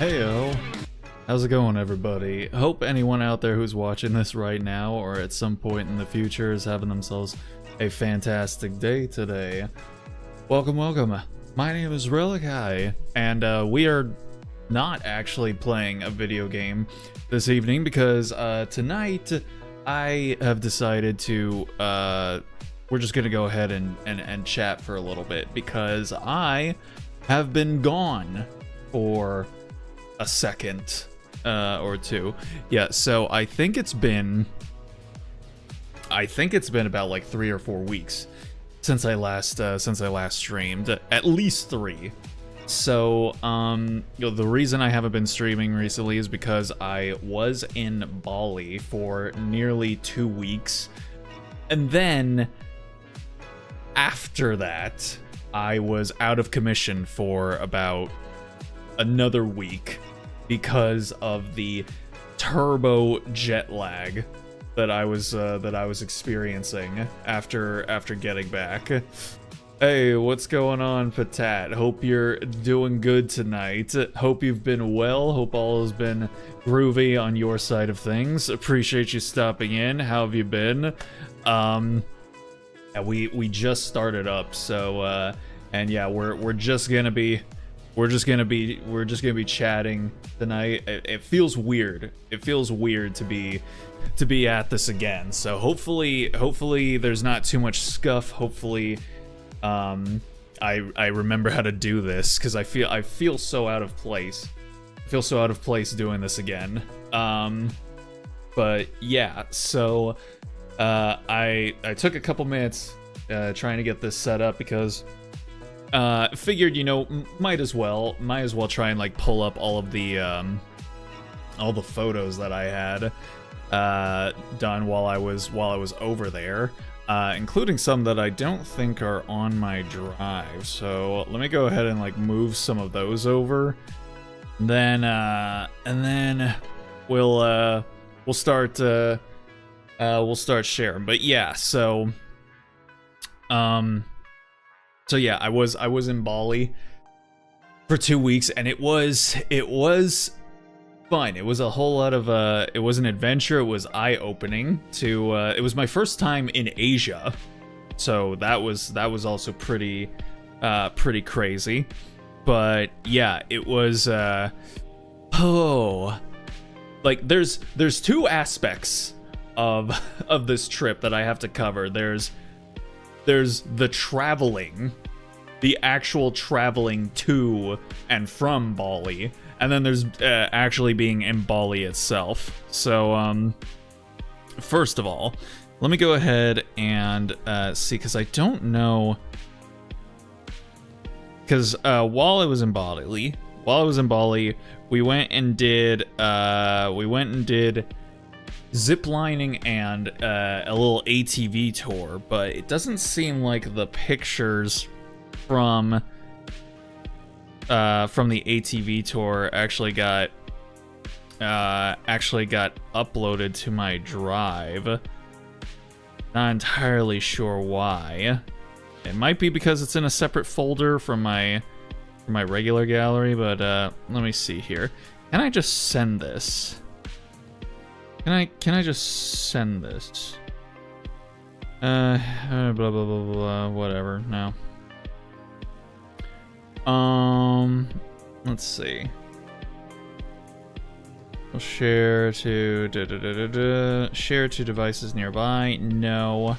Heyo, how's it going, everybody? Hope anyone out there who's watching this right now or at some point in the future is having themselves a fantastic day today. Welcome. My name is Relikai, and we are not actually playing a video game this evening because tonight I have decided to we're just gonna go ahead and chat for a little bit because I have been gone for a second or two. Yeah, so I think it's been about like 3 or 4 weeks since I last streamed, at least 3. So the reason I haven't been streaming recently is because I was in Bali for nearly 2 weeks, and then after that I was out of commission for about another week because of the turbo jet lag that I was experiencing after getting back. Hey, what's going on, Patat? Hope you're doing good tonight. Hope you've been well. Hope all has been groovy on your side of things. Appreciate you stopping in. How have you been? Yeah, we just started up, so and yeah, we're just gonna be chatting tonight. It feels weird. It feels weird to be at this again. So hopefully there's not too much scuff. Hopefully I remember how to do this, because I feel so out of place. I feel so out of place doing this again. But yeah, so I took a couple minutes trying to get this set up because figured, you know, might as well try and like pull up all the photos that I had done while I was over there, including some that I don't think are on my drive. So let me go ahead and like move some of those over, and then we'll start sharing. But yeah, so yeah, I was in Bali for 2 weeks, and it was fun. It was a whole lot of it was an adventure. It was eye-opening to it was my first time in Asia, so that was also pretty crazy. But yeah, it was like there's 2 aspects of this trip that I have to cover. There's the traveling, the actual traveling to and from Bali, and then there's actually being in Bali itself. So first of all, let me go ahead and see, because I don't know, because while I was in Bali, we went and did ziplining and a little ATV tour, but it doesn't seem like the pictures from the ATV tour actually got uploaded to my drive. Not entirely sure why. It might be because it's in a separate folder from my regular gallery, but let me see here. Can I just send this? Can I just send this? Blah blah blah blah, whatever. No. Let's see. We'll share to share to devices nearby. No.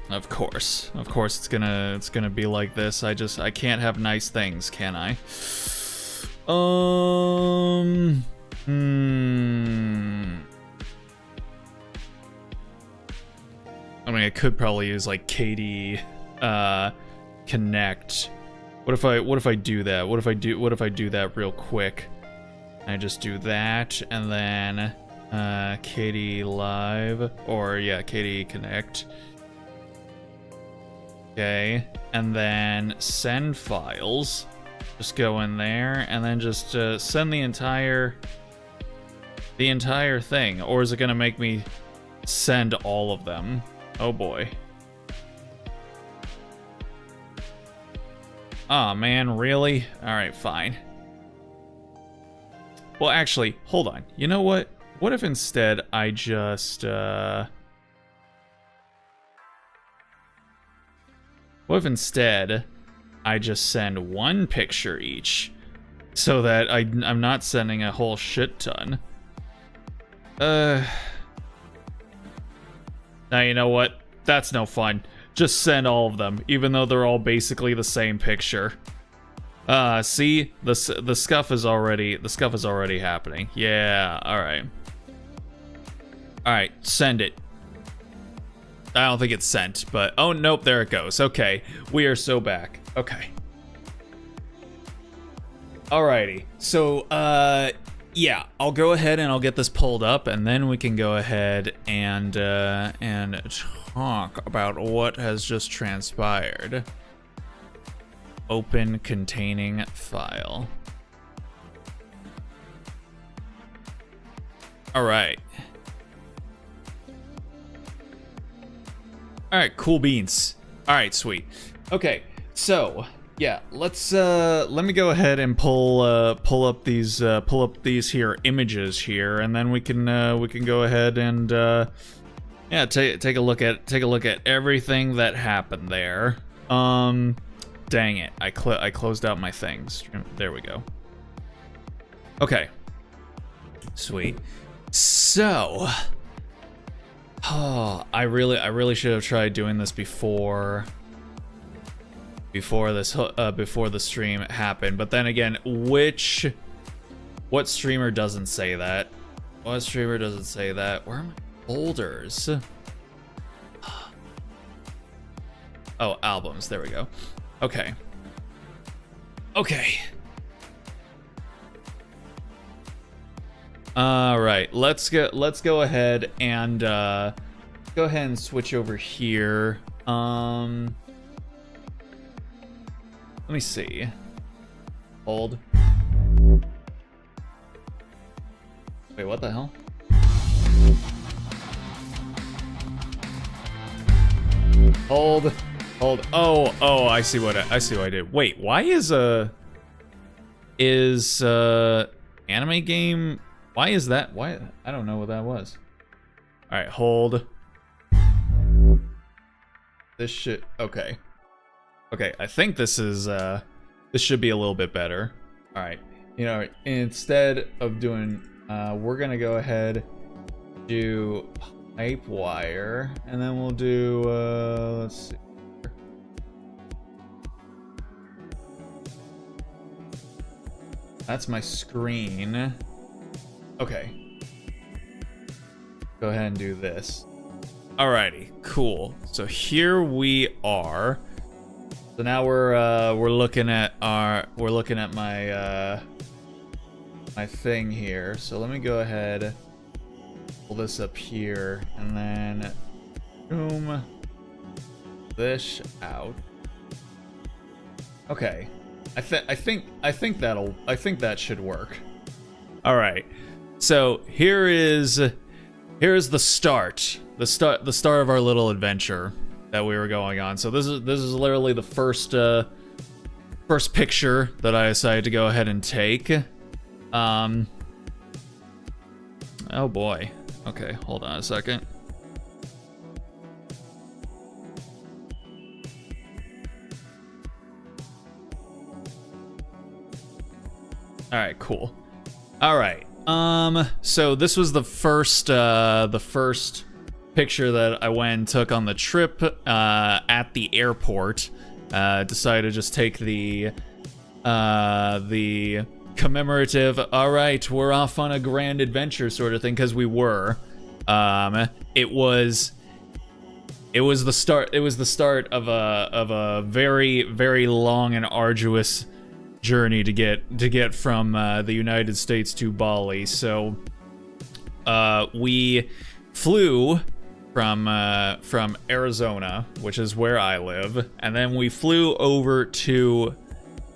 Of course it's gonna be like this. I can't have nice things, can I? I mean, I could probably use like KD Connect. What if I do that? What if I do that real quick? I just do that, and then KD Live, or yeah, KD Connect. Okay, and then send files. Just go in there, and then just send the entire thing. Or is it gonna make me send all of them? Oh boy. Aw, man, really? Alright, fine. Well, actually, hold on. You know what? What if instead I just, What if instead I just send one picture each, so that I'm not sending a whole shit ton? Now you know what? That's no fun. Just send all of them, even though they're all basically the same picture. See? The scuff is already happening. Yeah, alright. Alright, send it. I don't think it's sent, but oh nope, there it goes. Okay, we are so back. Okay. Alrighty, so yeah, I'll go ahead and I'll get this pulled up, and then we can go ahead and talk about what has just transpired. Open containing file. Alright. Alright, cool beans. Alright, sweet. Okay, so yeah, let's let me go ahead and pull up these here images here, and then we can go ahead and yeah, take a look at everything that happened there. Dang it, I closed out my things. There we go. Okay. Sweet. So, oh, I really should have tried doing this before the stream happened. But then again, what streamer doesn't say that? What streamer doesn't say that? Where are my folders? Oh, albums. There we go. Okay. Okay. All right. Let's go ahead and switch over here. Let me see. Hold. Wait, what the hell? Hold. Oh, I see what I did. Wait, why is anime game, why is that? Why? I don't know what that was. All right, hold. This shit. Okay. Okay, I think this is this should be a little bit better. All right. You know, instead of doing we're going to go ahead do pipe wire, and then we'll do let's see. That's my screen. Okay. Go ahead and do this. Alrighty, cool. So here we are. So now we're looking at my my thing here. So let me go ahead, pull this up here, and then zoom this out. Okay. I think that should work. All right. So here's the start of our little adventure that we were going on. So this is literally the first picture that I decided to go ahead and take. Oh boy. Okay, hold on a second. All right, cool. All right. So this was the first picture that I went and took on the trip at the airport. Decided to just take the commemorative, all right, we're off on a grand adventure sort of thing, because we were. It was the start of a very, very long and arduous journey to get from the United States to Bali. So we flew from Arizona, which is where I live, and then we flew over to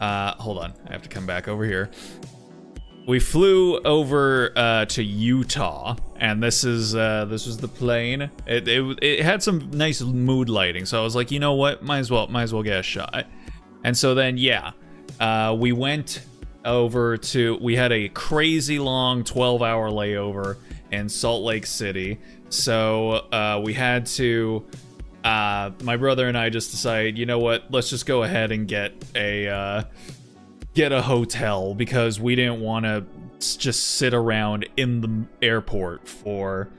hold on, I have to come back over here. We flew over to Utah, and this was the plane. It had some nice mood lighting, so I was like, you know what, might as well get a shot. And so then, yeah, we went over to, we had a crazy long 12-hour layover in Salt Lake City. So we had to, my brother and I just decided, you know what, let's just go ahead and get a hotel, because we didn't want to just sit around in the airport for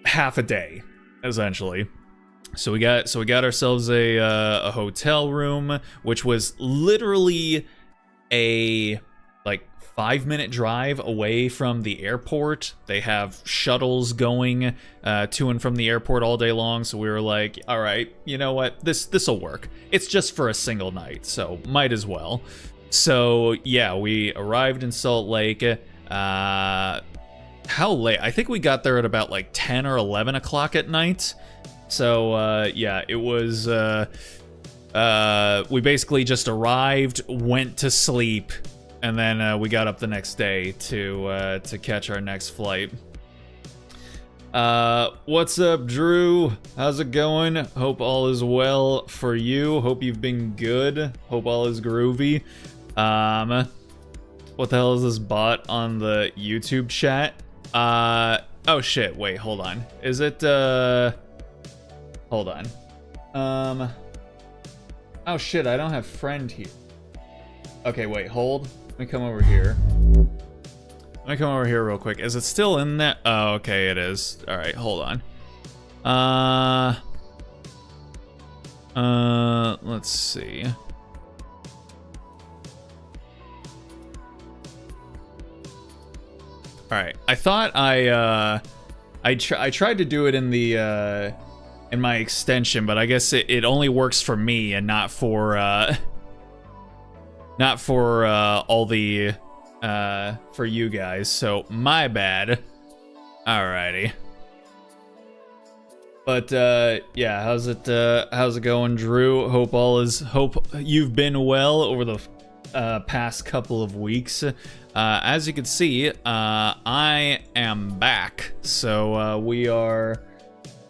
half a day, essentially. So we got ourselves a hotel room, which was literally a like 5-minute drive away from the airport. They have shuttles going to and from the airport all day long. So we were like, all right, you know what, this'll work. It's just for a single night, so might as well. So yeah, we arrived in Salt Lake. How late? I think we got there at about like 10 or 11 o'clock at night. So yeah, it was, we basically just arrived, went to sleep, and then we got up the next day to catch our next flight. What's up, Drew? How's it going? Hope all is well for you. Hope you've been good. Hope all is groovy. What the hell is this bot on the YouTube chat? Oh shit, wait, hold on. Is it, hold on. Oh shit, I don't have friend here. Okay, wait, hold. Let me come over here. Let me come over here real quick. Is it still in that? Oh, okay, it is. Alright, hold on. Let's see. Alright, I thought I tried to do it in the, in my extension, but I guess it only works for me and not for all the, for you guys, so my bad. Alrighty. But, yeah, how's it going, Drew? Hope you've been well over the, past couple of weeks. As you can see, I am back, so, we are,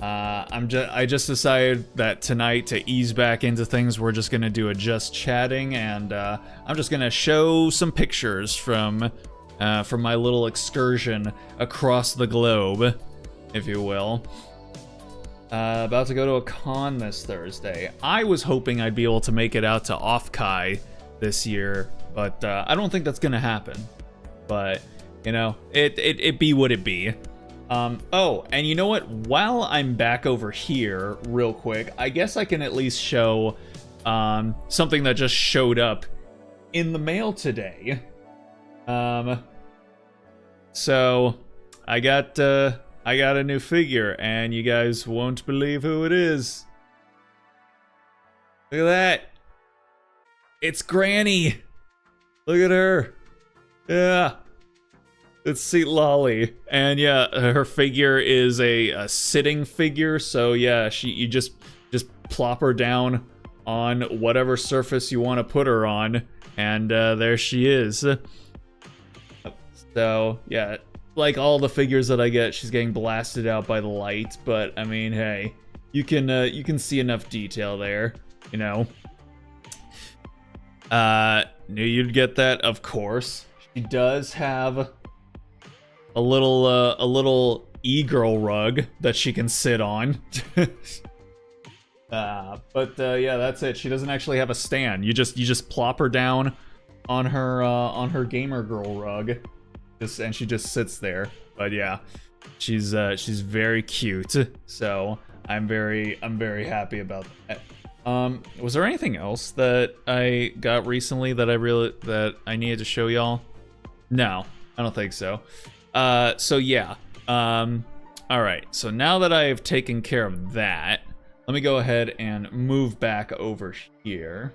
I just decided that tonight, to ease back into things, we're just gonna do a just chatting, and I'm just gonna show some pictures from my little excursion across the globe, if you will. About to go to a con this Thursday. I was hoping I'd be able to make it out to Off-Kai this year, but I don't think that's gonna happen. But you know, it be what it be. Oh, and you know what? While I'm back over here, real quick, I guess I can at least show something that just showed up in the mail today. So I got a new figure, and you guys won't believe who it is. Look at that. It's Granny. Look at her. Yeah. It's Seat Lolly, and yeah, her figure is a sitting figure, so yeah, you just plop her down on whatever surface you want to put her on, and there she is. So yeah, like all the figures that I get, she's getting blasted out by the light, but I mean, hey, you can see enough detail there, you know. Knew you'd get that, of course. She does have a little e-girl rug that she can sit on. But yeah, that's it. She doesn't actually have a stand. You just plop her down on her gamer girl rug, and she just sits there. But yeah, she's very cute. So I'm very happy about that. Was there anything else that I got recently that I needed to show y'all? No, I don't think so. So yeah, alright, so now that I have taken care of that, let me go ahead and move back over here.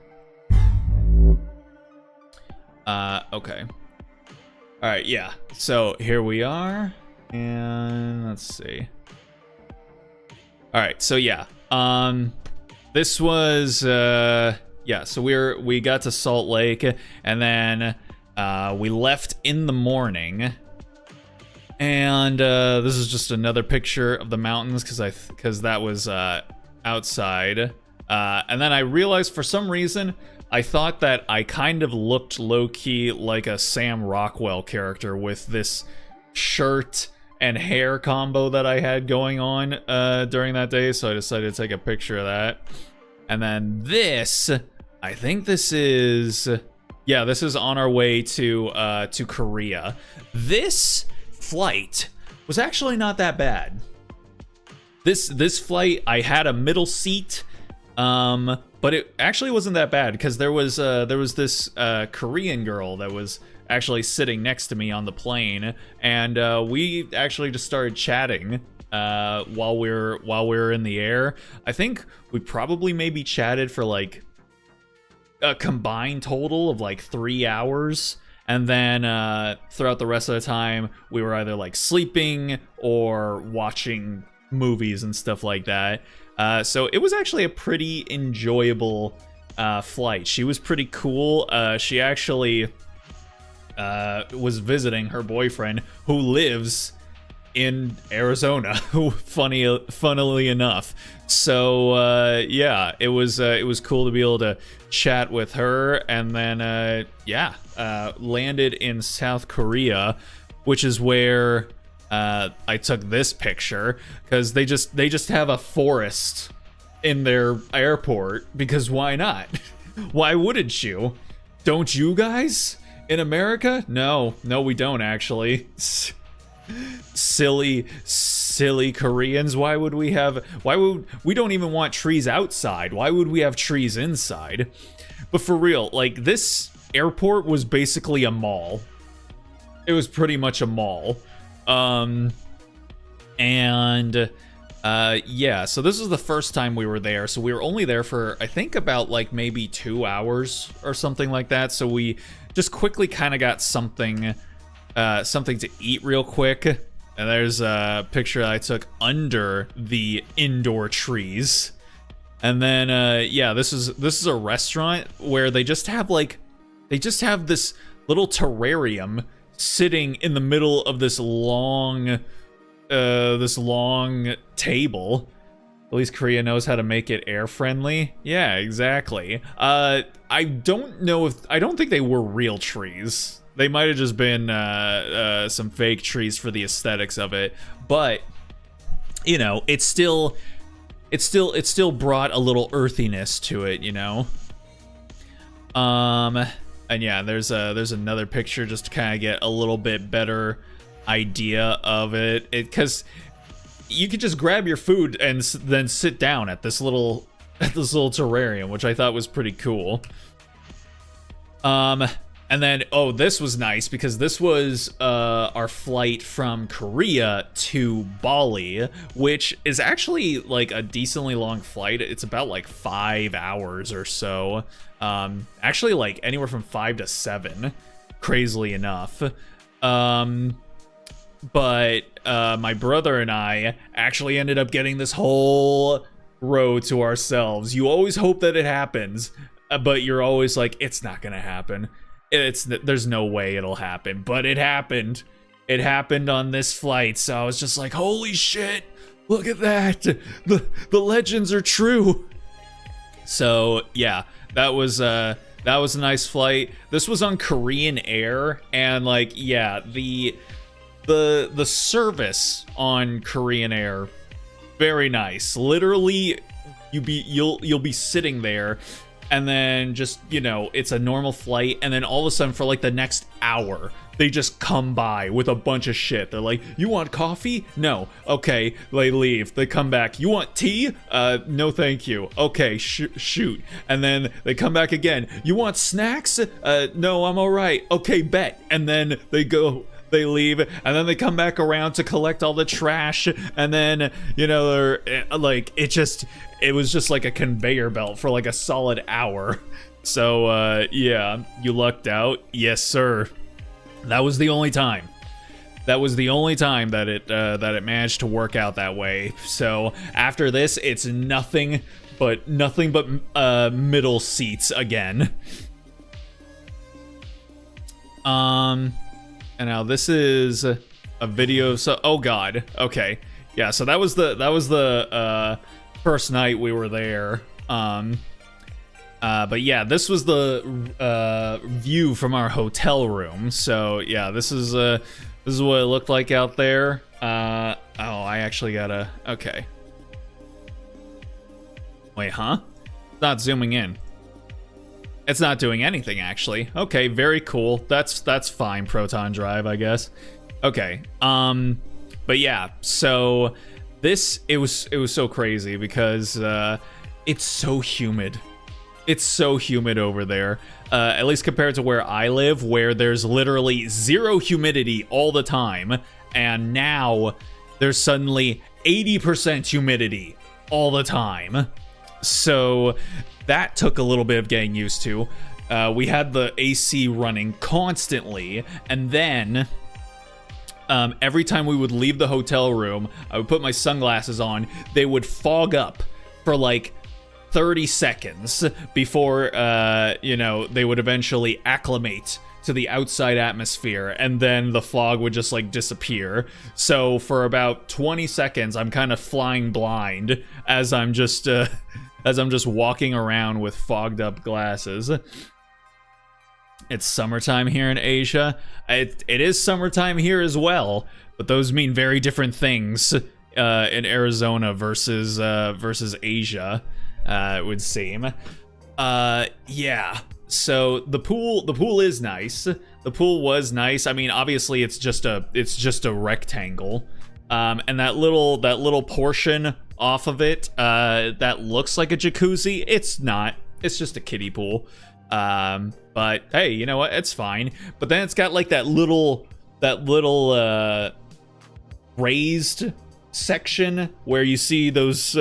Okay. Alright, yeah, so here we are, and let's see. Alright, so yeah, this was, yeah, so we got to Salt Lake, and then, we left in the morning. And this is just another picture of the mountains, because that was outside. And then I realized for some reason I thought that I kind of looked low-key like a Sam Rockwell character with this shirt and hair combo that I had going on during that day, so I decided to take a picture of that. And then this, I think this is, yeah, this is on our way to Korea. This flight was actually not that bad. This flight, I had a middle seat, but it actually wasn't that bad because there was this Korean girl that was actually sitting next to me on the plane, and we actually just started chatting while we were in the air. I think we probably maybe chatted for like a combined total of like 3 hours. And then throughout the rest of the time, we were either like sleeping or watching movies and stuff like that. So it was actually a pretty enjoyable flight. She was pretty cool. She actually was visiting her boyfriend who lives in Arizona, funnily enough. So yeah, it was cool to be able to chat with her, and then yeah, landed in South Korea, which is where I took this picture, because they just have a forest in their airport, because why not? Why wouldn't you? Don't you guys in America? No, we don't actually. Silly Koreans. Why would we don't even want trees outside? Why would we have trees inside? But for real, like, this airport was basically a mall. It was pretty much a mall. Yeah, so this was the first time we were there. So we were only there for, I think, about like maybe 2 hours or something like that. So we just quickly kind of got something to eat real quick. And there's a picture I took under the indoor trees. And then yeah, this is a restaurant where they just have this little terrarium sitting in the middle of this long table. At least Korea knows how to make it air friendly. Yeah, exactly. I don't think they were real trees. They might have just been some fake trees for the aesthetics of it, but you know, it still brought a little earthiness to it, you know. And yeah, there's another picture just to kind of get a little bit better idea of it, because you could just grab your food and then sit down at this little terrarium, which I thought was pretty cool. And then, oh, this was nice because this was our flight from Korea to Bali, which is actually like a decently long flight. It's about like 5 hours or so. Actually, like anywhere from 5 to 7, crazily enough. But my brother and I actually ended up getting this whole row to ourselves. You always hope that it happens, but you're always like, it's not gonna happen. There's no way it'll happen, but it happened. It happened on this flight, so I was just like, holy shit, look at that. The legends are true. So yeah, that was a nice flight. This was on Korean Air, and like, yeah, the service on Korean Air, very nice. Literally, you'll be sitting there, and then just, you know, it's a normal flight, and then all of a sudden for like the next hour, they just come by with a bunch of shit. They're like, you want coffee? No. Okay, they leave. They come back. You want tea? No thank you. Okay, shoot. And then they come back again. You want snacks? No, I'm all right. Okay, bet. And then they leave, and then they come back around to collect all the trash, and then, you know, they're like, it was just like a conveyor belt for like a solid hour. So yeah, you lucked out. Yes, sir. That was the only time. That was the only time that it managed to work out that way. So after this, it's nothing but middle seats again. And now this is a video. So, oh god. Okay. Yeah. So that was the first night we were there. But yeah, this was the view from our hotel room. So yeah, this is what it looked like out there. Oh, I actually gotta. Okay. Wait, huh? It's not zooming in. It's not doing anything actually. Okay, very cool. That's fine. Proton drive, I guess. Okay. But yeah, so it was so crazy because it's so humid. It's so humid over there, at least compared to where I live, where there's literally zero humidity all the time, and now there's suddenly 80% humidity all the time. So that took a little bit of getting used to. We had the AC running constantly, and then every time we would leave the hotel room, I would put my sunglasses on. They would fog up for like 30 seconds before, they would eventually acclimate to the outside atmosphere, and then the fog would just like disappear. So for about 20 seconds, I'm kind of flying blind as I'm just walking around with fogged up glasses. It's summertime here in Asia. It is summertime here as well, but those mean very different things in Arizona versus Asia. It would seem. Yeah. So the pool is nice. The pool was nice. I mean, obviously it's just a rectangle. And that little portion off of it that looks like a jacuzzi, it's not. It's just a kiddie pool. But hey, you know what? It's fine. But then it's got like that little raised section where you see those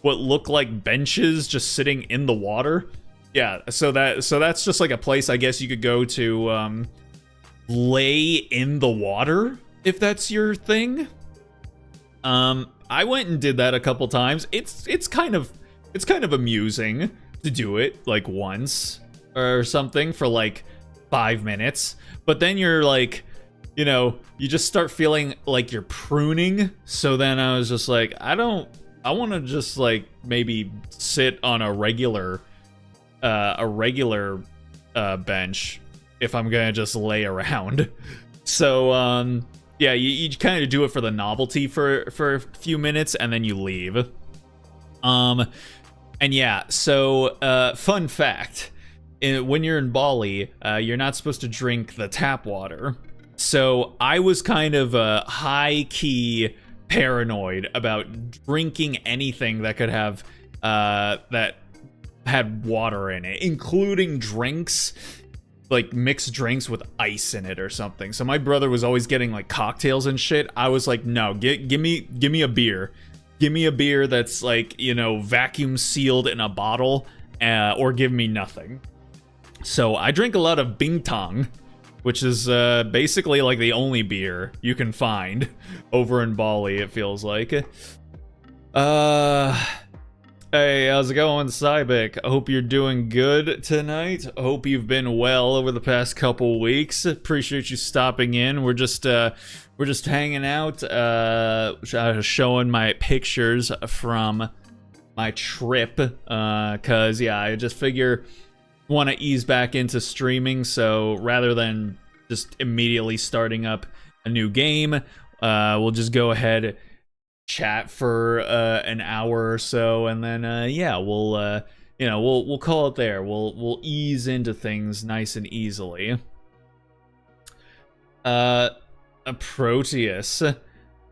what look like benches just sitting in the water. Yeah, so that's just like a place I guess you could go to lay in the water if that's your thing. I went and did that a couple times. It's kind of amusing to do it like once or something for like 5 minutes, but then you're like, you just start feeling like you're pruning. So then I was just like, I want to just like maybe sit on a regular bench if I'm gonna just lay around. So yeah, you kind of do it for the novelty for a few minutes and then you leave. And yeah, so fun fact, when you're in Bali, you're not supposed to drink the tap water. So I was kind of high-key paranoid about drinking anything that could have that had water in it, including drinks, like mixed drinks with ice in it or something. So my brother was always getting like cocktails and shit. I was like, no, give me a beer. Give me a beer that's like, vacuum sealed in a bottle, or give me nothing. So I drink a lot of bintang, which is basically like the only beer you can find over in Bali, it feels like. Hey, how's it going, Cybic? I hope you're doing good tonight. I hope you've been well over the past couple weeks. Appreciate you stopping in. We're just hanging out, showing my pictures from my trip, cause yeah, I just figure want to ease back into streaming, so rather than just immediately starting up a new game, we'll just go ahead, chat for an hour or so, and then yeah, we'll call it there. We'll ease into things nice and easily. A Proteus,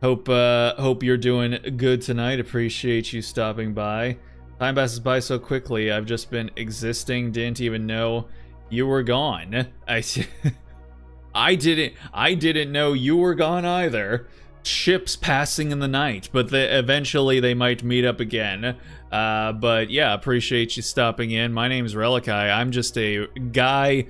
hope you're doing good tonight. Appreciate you stopping by. Time passes by so quickly. I've just been existing. Didn't even know you were gone. I didn't know you were gone either. Ships passing in the night, but eventually they might meet up again. But yeah, appreciate you stopping in. My name's Relikai. I'm just a guy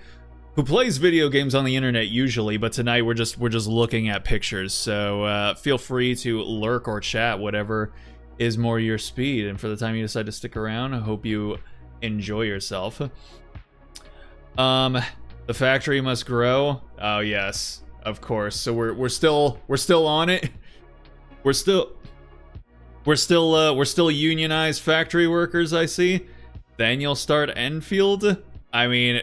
who plays video games on the internet usually, but tonight we're just looking at pictures. So feel free to lurk or chat, whatever is more your speed. And for the time you decide to stick around, I hope you enjoy yourself. The factory must grow. Oh yes, of course. So we're still on it. We're still unionized factory workers, I see. then you'll start Enfield. I mean,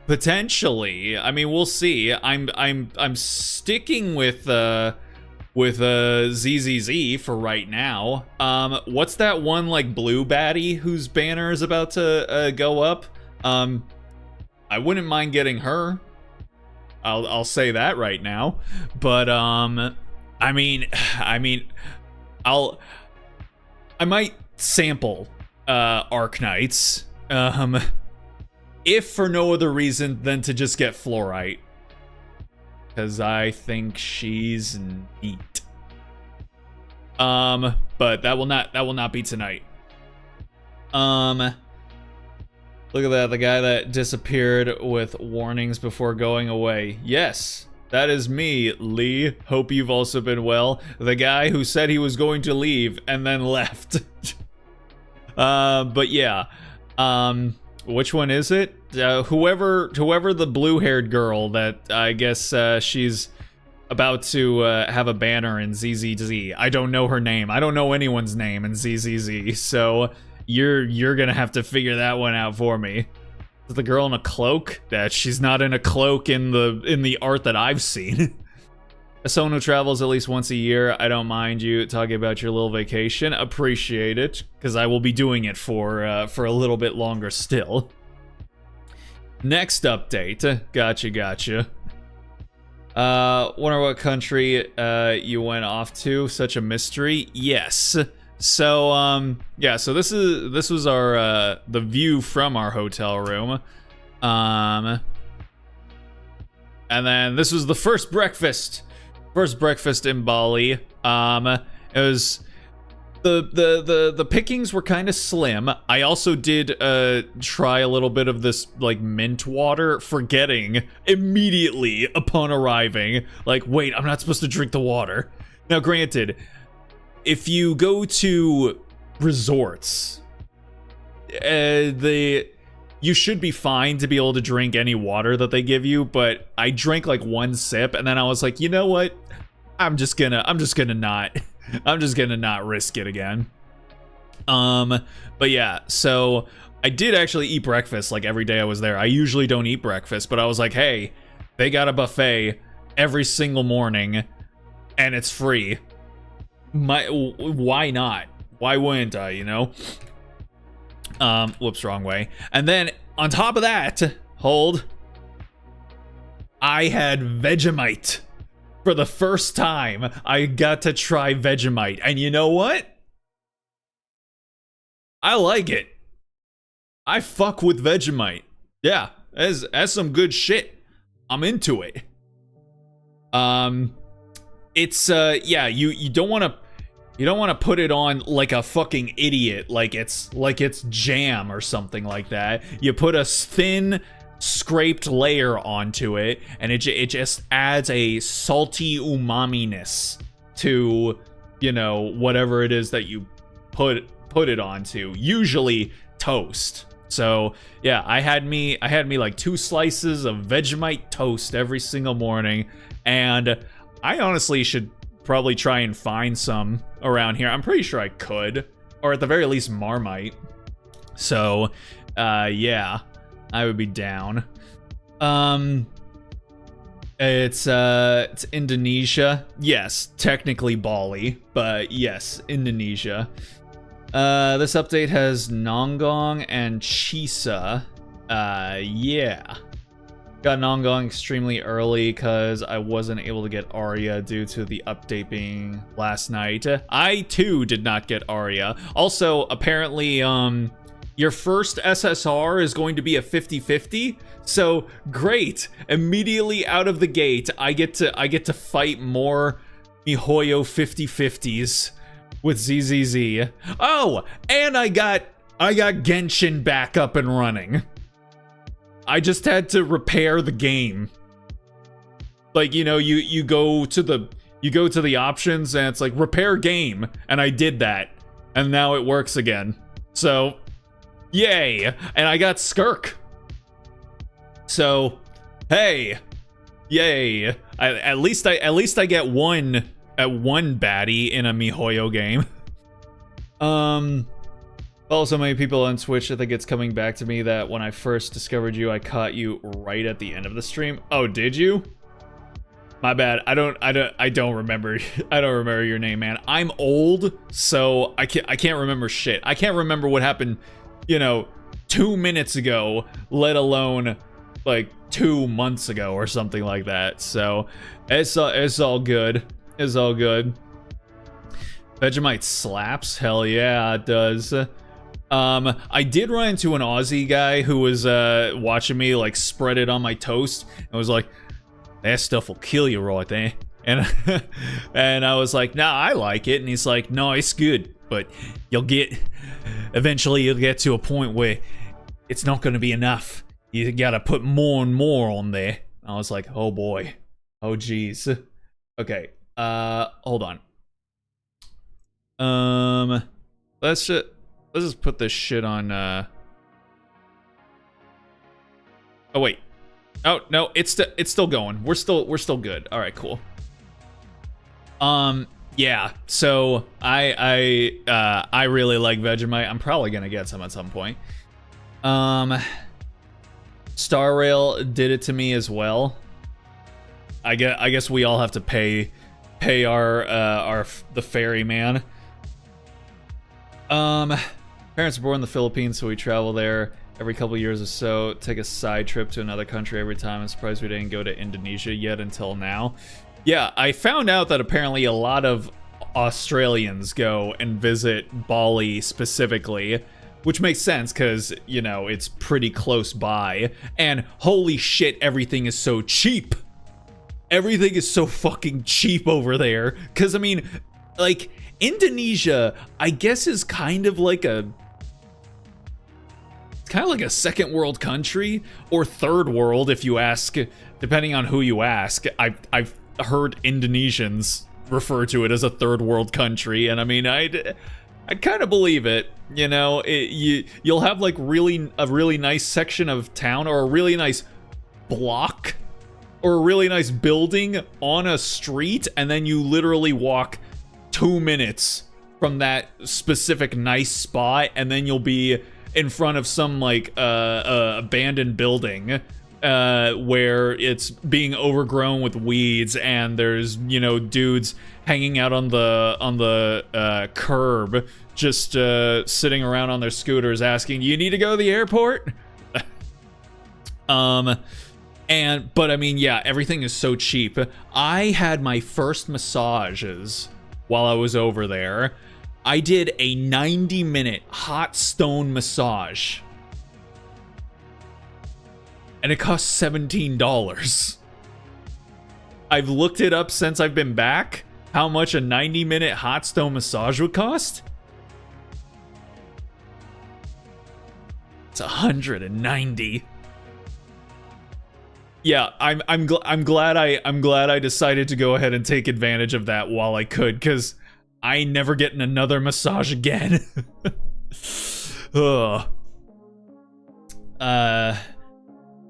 potentially. I mean, we'll see. I'm sticking with ZZZ for right now. What's that one like blue baddie whose banner is about to go up? I wouldn't mind getting her. I'll say that right now. But I mean, I might sample Arknights. If for no other reason than to just get Fluorite. Because I think she's neat. But that will not be tonight. Look at that, the guy that disappeared with warnings before going away. Yes, that is me, Lee. Hope you've also been well. The guy who said he was going to leave and then left. But yeah. Which one is it? Whoever the blue-haired girl that I guess she's about to have a banner in ZZZ. I don't know her name. I don't know anyone's name in ZZZ. So you're gonna have to figure that one out for me. Is the girl in a cloak? That she's not in a cloak in the art that I've seen. As someone who travels at least once a year, I don't mind you talking about your little vacation. Appreciate it, because I will be doing it for a little bit longer still. Next update. Gotcha. Wonder what country you went off to? Such a mystery. Yes. So yeah. So this was our the view from our hotel room. And then this was the first breakfast. First breakfast in Bali. It was the pickings were kind of slim. I also did try a little bit of this like mint water, forgetting immediately upon arriving. Like, wait, I'm not supposed to drink the water. Now, granted, if you go to resorts, you should be fine to be able to drink any water that they give you, but I drank like one sip and then I was like, you know what? I'm just gonna not risk it again. But yeah, so I did actually eat breakfast like every day I was there. I usually don't eat breakfast, but I was like, hey, they got a buffet every single morning and it's free. Why not? Why wouldn't I, you know? Whoops, wrong way. And then on top of that, I had Vegemite. For the first time, I got to try Vegemite. And you know what? I like it. I fuck with Vegemite. Yeah, that's some good shit. I'm into it. It's yeah, you don't want to put it on like a fucking idiot, like it's jam or something like that. You put a thin scraped layer onto it, and it just adds a salty umami-ness to, you know, whatever it is that you put it onto. Usually toast. So yeah, I had me like 2 slices of Vegemite toast every single morning, and I honestly should probably try and find some around here. I'm pretty sure I could, or at the very least Marmite. So yeah, I would be down. It's Indonesia. Yes, technically Bali, but yes, Indonesia. This update has Nongong and Chisa. Yeah. Got Nongong extremely early because I wasn't able to get Arya due to the update being last night. I too did not get Arya. Also, apparently, your first SSR is going to be a 50-50. So great! Immediately out of the gate, I get to fight more MiHoYo 50-50s with ZZZ. Oh, and I got Genshin back up and running. I just had to repair the game. Like, you know, you go to the options and it's like repair game, and I did that, and now it works again. So, yay! And I got Skirk. So, hey, yay! At least I get one baddie in a MiHoYo game. Follow so many people on Twitch, I think it's coming back to me that when I first discovered you, I caught you right at the end of the stream. Oh, did you? My bad. I don't remember. I don't remember your name, man. I'm old, so I can't remember shit. I can't remember what happened, you know, 2 minutes ago, let alone like 2 months ago or something like that. So it's all good. It's all good. Vegemite slaps? Hell yeah, it does. I did run into an Aussie guy who was watching me like spread it on my toast and was like, that stuff will kill you right there. And and I was like, nah, I like it. And he's like, no, it's good, but eventually you'll get to a point where it's not going to be enough. You gotta put more and more on there. I was like, oh boy. Oh geez. Okay. Hold on. Let's just put this shit on, oh wait. Oh no, it's still going. We're still good. All right, cool. Yeah. So I really like Vegemite. I'm probably gonna get some at some point. Star Rail did it to me as well. I guess we all have to pay the ferryman. Parents were born in the Philippines, so we travel there every couple years or so, take a side trip to another country every time. I'm surprised we didn't go to Indonesia yet until now. Yeah, I found out that apparently a lot of Australians go and visit Bali specifically, which makes sense because, you know, it's pretty close by. And holy shit, everything is so cheap. Everything is so fucking cheap over there. Because, I mean, like, Indonesia, I guess, is kind of like a second world country or third world if you ask, depending on who you ask. I've heard Indonesians refer to it as a third world country, and I mean, I kind of believe it. You know, you'll have like a really nice section of town or a really nice block or a really nice building on a street, and then you literally walk 2 minutes from that specific nice spot, and then you'll be in front of some like abandoned building where it's being overgrown with weeds, and there's, you know, dudes hanging out on the curb, just sitting around on their scooters asking, you need to go to the airport? But I mean, yeah, everything is so cheap. I had my first massages while I was over there. I did a 90-minute hot stone massage, and it cost $17. I've looked it up since I've been back, how much a 90-minute hot stone massage would cost. It's $190. Yeah, I'm glad I decided to go ahead and take advantage of that while I could, because I ain't never getting another massage again. Ugh.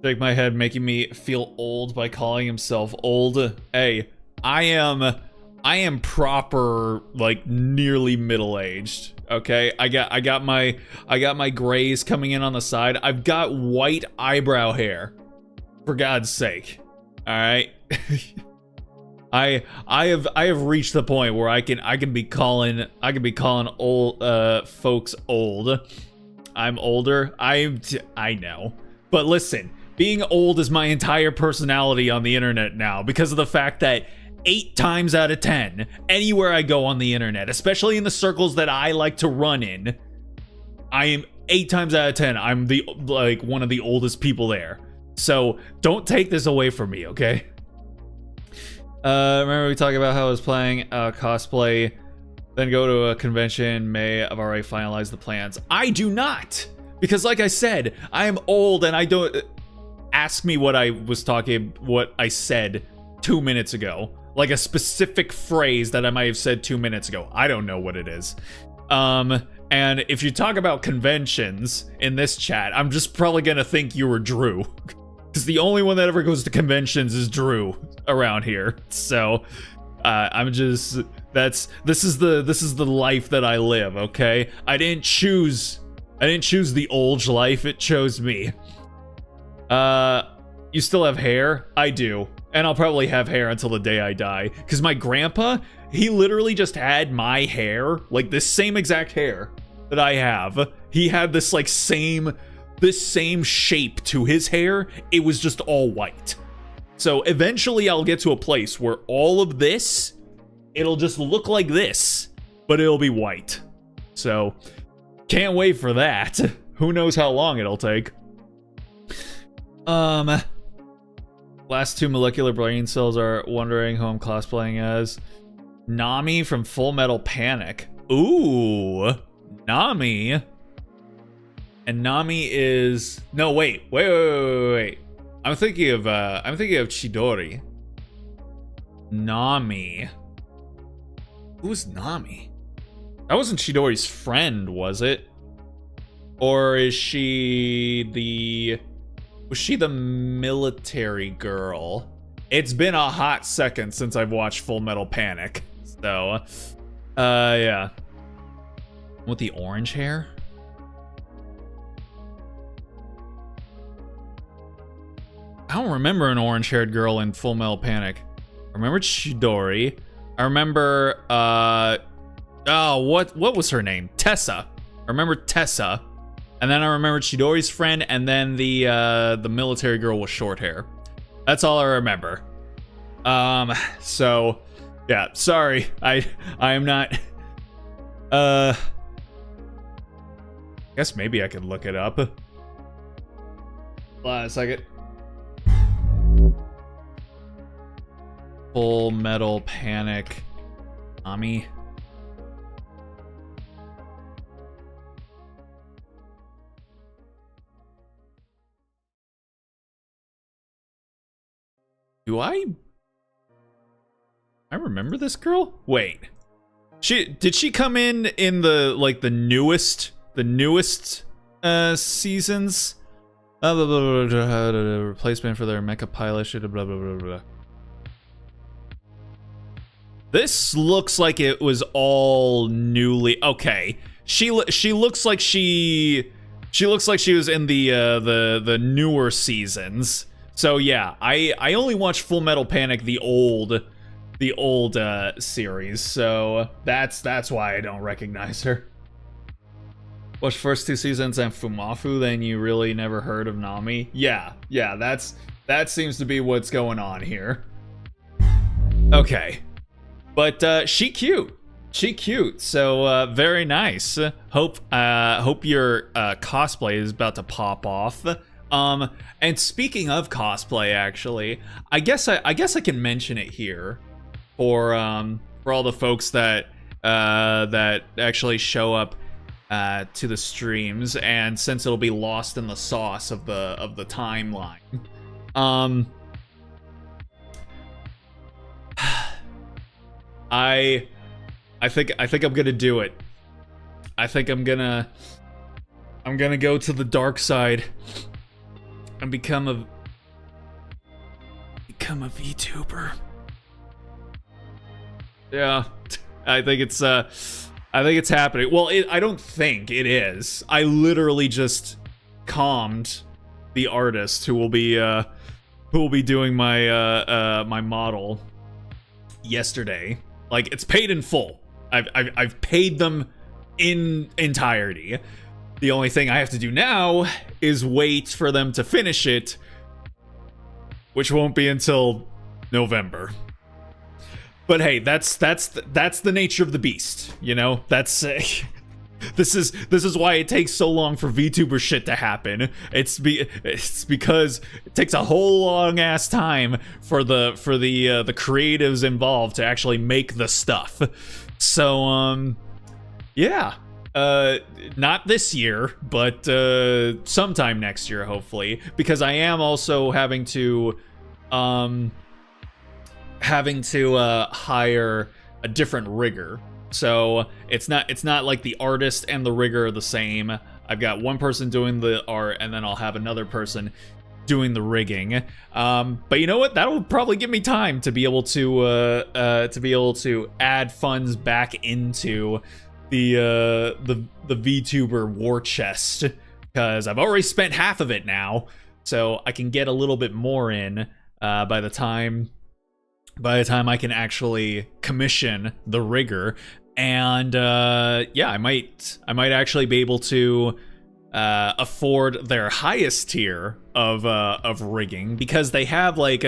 Shake my head, making me feel old by calling himself old. Hey, I am proper, like, nearly middle-aged. Okay, I got my grays coming in on the side. I've got white eyebrow hair, for God's sake. All right. I have reached the point where I can be calling old folks old. I'm older. I know. But listen, being old is my entire personality on the internet now, because of the fact that 8 times out of 10, anywhere I go on the internet, especially in the circles that I like to run in, I am 8 times out of 10, I'm one of the oldest people there. So don't take this away from me, okay? Remember we talked about how I was playing cosplay, then go to a convention. May I've already finalized the plans. I do not, because like I said, I am old, and I don't ask me what I said 2 minutes ago, like a specific phrase that I might have said 2 minutes ago. I don't know what it is. And if you talk about conventions in this chat, I'm just probably gonna think you were Drew. Because the only one that ever goes to conventions is Drew around here. So I'm just this is the life that I live, okay? I didn't choose I didn't choose the old life, it chose me. You still have hair? I do. And I'll probably have hair until the day I die. Because my grandpa, he literally just had my hair, like this same exact hair that I have. He had this like same shape to his hair. It was just all white. So eventually I'll get to a place where all of this, it'll just look like this, but it'll be white. So can't wait for that. Who knows how long it'll take. Last two molecular brain cells are wondering who I'm cosplaying as. Nami from Full Metal Panic. Ooh, Nami. And Nami is wait. I'm thinking of Chidori. Nami. Who's Nami? That wasn't Chidori's friend, was it? Or is she the... Was she the military girl? It's been a hot second since I've watched Full Metal Panic. So, yeah. With the orange hair? I don't remember an orange-haired girl in Full Metal Panic. I remember Chidori. I remember, what was her name? Tessa. I remember Tessa. And then I remember Chidori's friend, and then the military girl with short hair. That's all I remember. So, yeah, sorry. I am not, I guess maybe I could look it up. Hold on a second. Full Metal Panic. Nami. Do I remember this girl? Wait. Did she come in the like the newest seasons? Replacement for their mecha pilot shit, blah blah blah blah. This looks like it was all newly okay. She looks like she was in the newer seasons. So yeah, I only watched Full Metal Panic the old series. So that's why I don't recognize her. Watch first two seasons and Fumafu, then you really never heard of Nami. Yeah, that seems to be what's going on here. Okay. But she cute. So very nice. Hope your cosplay is about to pop off. And speaking of cosplay, actually, I guess I can mention it here for all the folks that actually show up to the streams, and since it'll be lost in the sauce of the timeline. I think I'm gonna do it. I think I'm gonna go to the dark side and become a VTuber. Yeah, I think it's happening. Well, I don't think it is. I literally just calmed the artist who will be doing my my model yesterday. Like, it's paid in full. I've paid them in entirety. The only thing I have to do now is wait for them to finish it, which won't be until November. But hey, that's the nature of the beast, you know? That's this is why it takes so long for VTuber shit to happen. It's because it takes a whole long ass time for the creatives involved to actually make the stuff. So yeah. Not this year, but sometime next year, hopefully, because I am also having to hire a different rigger. So it's not like the artist and the rigger are the same. I've got one person doing the art, and then I'll have another person doing the rigging. But you know what? That'll probably give me time to be able to add funds back into the VTuber war chest, because I've already spent half of it now, so I can get a little bit more in by the time I can actually commission the rigger. And yeah, I might actually be able to afford their highest tier of rigging, because they have like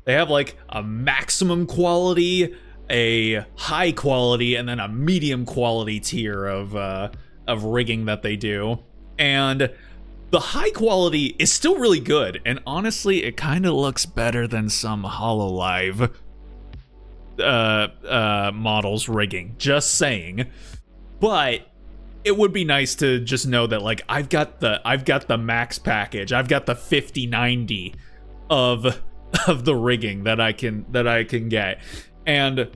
a maximum quality, a high quality, and then a medium quality tier of rigging that they do. And the high quality is still really good, and honestly, it kind of looks better than some HoloLive models rigging, just saying. But it would be nice to just know that, like, I've got the max package, I've got the 5090 of the rigging that I can get. And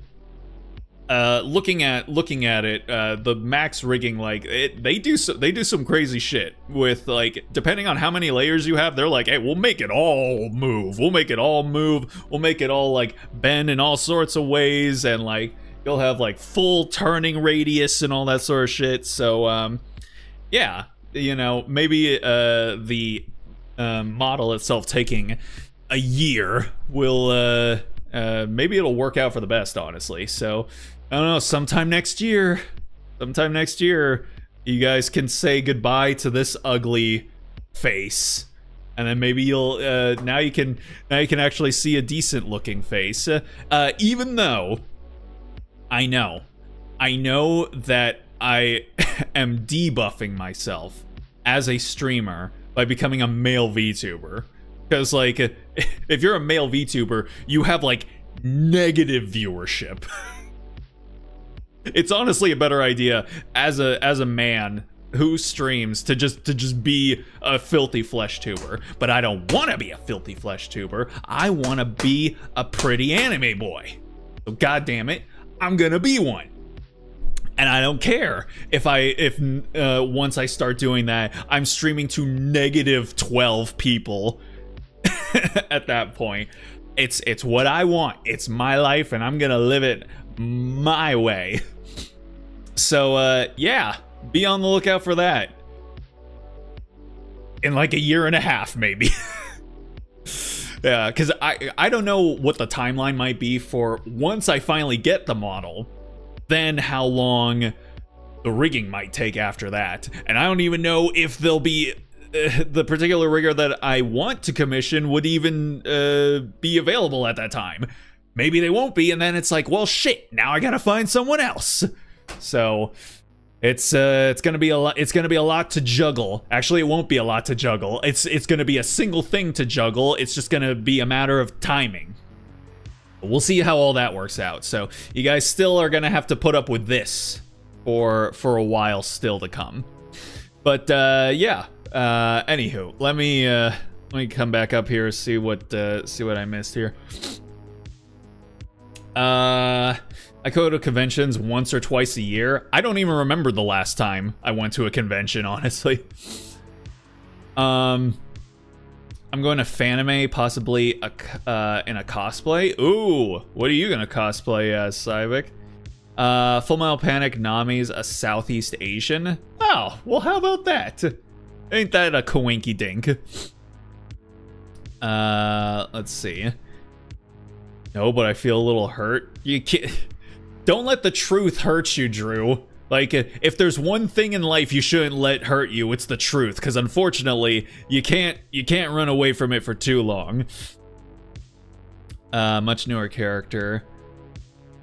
looking at it, the max rigging, like, they do some crazy shit with, like, depending on how many layers you have. They're like, hey, we'll make it all move, we'll make it all like bend in all sorts of ways, and like you'll have like full turning radius and all that sort of shit. So yeah, you know, maybe the model itself taking a year will maybe it'll work out for the best, honestly. So I don't know, sometime next year, you guys can say goodbye to this ugly face, and then maybe you'll now you can actually see a decent looking face. Even though I know that I am debuffing myself as a streamer by becoming a male VTuber. Because, like, if you're a male VTuber, you have, like, negative viewership. It's honestly a better idea as a man who streams to just be a filthy flesh tuber. But I don't want to be a filthy flesh tuber. I want to be a pretty anime boy. So god damn it, I'm gonna be one. And I don't care if once I start doing that, I'm streaming to negative 12 people. At that point, it's what I want. It's my life, and I'm gonna live it my way. So yeah, be on the lookout for that in like a year and a half, maybe. Yeah, because I don't know what the timeline might be for once I finally get the model, then how long the rigging might take after that. And I don't even know if there'll be the particular rigger that I want to commission would even be available at that time. Maybe they won't be, and then it's like, well, shit, now I gotta find someone else. So it's gonna be a lot. It's gonna be a lot to juggle. Actually, it won't be a lot to juggle. It's gonna be a single thing to juggle. It's just gonna be a matter of timing. We'll see how all that works out. So you guys still are gonna have to put up with this for a while still to come. But yeah. Anywho, let me come back up here, see what I missed here. I go to conventions once or twice a year. I don't even remember the last time I went to a convention, honestly. I'm going to Fanime, possibly in a cosplay. Ooh, what are you gonna cosplay as, Cyvic? Full Metal Panic Nami's a Southeast Asian. Oh, well, how about that? Ain't that a coinky dink? Let's see. No, but I feel a little hurt. You can't. Don't let the truth hurt you, Drew. Like, if there's one thing in life you shouldn't let hurt you, it's the truth. Because unfortunately, you can't run away from it for too long. Much newer character.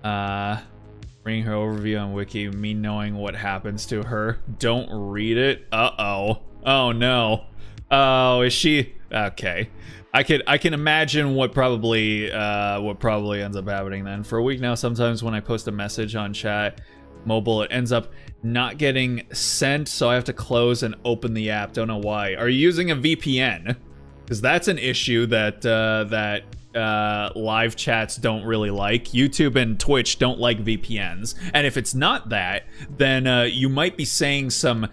Reading her overview on Wiki, me knowing what happens to her. Don't read it. Uh-oh. Oh no. Oh, is she? Okay. I can imagine what probably ends up happening then. For a week now, sometimes when I post a message on chat mobile, it ends up not getting sent, so I have to close and open the app. Don't know why. Are you using a VPN? Because that's an issue that live chats don't really like. YouTube and Twitch don't like VPNs. And if it's not that, then you might be saying some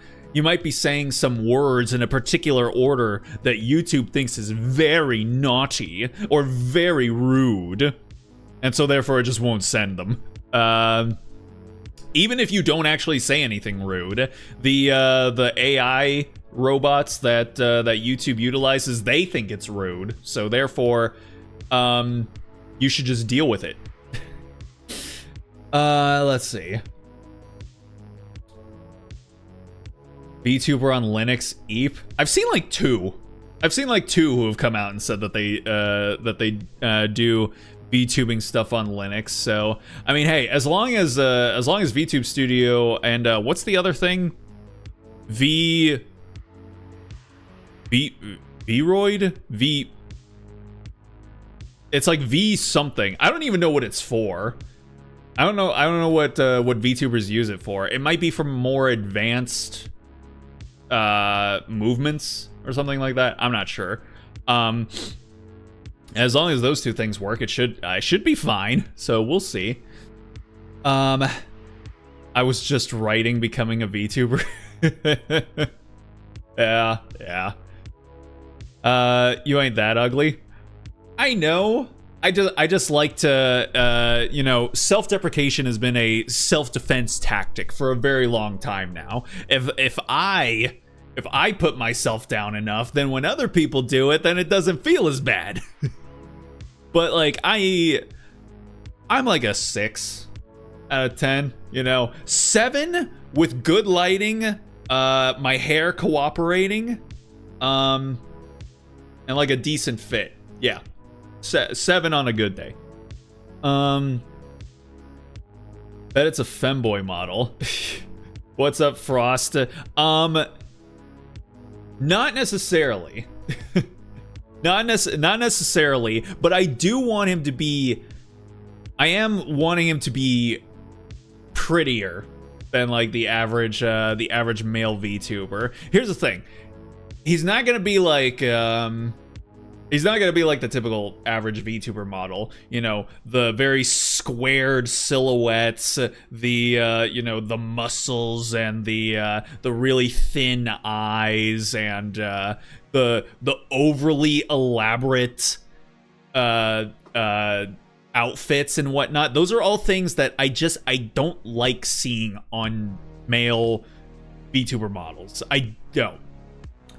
words in a particular order that YouTube thinks is very naughty or very rude, and so therefore it just won't send them. even if you don't actually say anything rude, the AI robots that YouTube utilizes, they think it's rude. So therefore, you should just deal with it. Let's see. VTuber on Linux, Eep. I've seen like two who have come out and said that they do VTubing stuff on Linux. So I mean, hey, as long as VTube Studio and what's the other thing? Vroid? It's like V something. I don't even know what it's for. I don't know what VTubers use it for. It might be for more advanced movements or something like that. I'm not sure. As long as those two things work, I should be fine. So we'll see. I was just writing becoming a VTuber. Yeah. You ain't that ugly. I know. I just like to, you know, self-deprecation has been a self-defense tactic for a very long time now. If I put myself down enough, then when other people do it, then it doesn't feel as bad. But like I'm like a 6 out of 10, you know, 7 with good lighting, my hair cooperating, and like a decent fit. Yeah. 7 on a good day. Bet it's a femboy model. What's up, Frost? Not necessarily. Not necessarily, but I do want him to be. I am wanting him to be prettier than like the average male VTuber. Here's the thing. He's not gonna be like he's not gonna be like the typical average VTuber model, you know, the very squared silhouettes, the you know, the muscles and the really thin eyes and the overly elaborate outfits and whatnot. Those are all things that I don't like seeing on male VTuber models. I don't.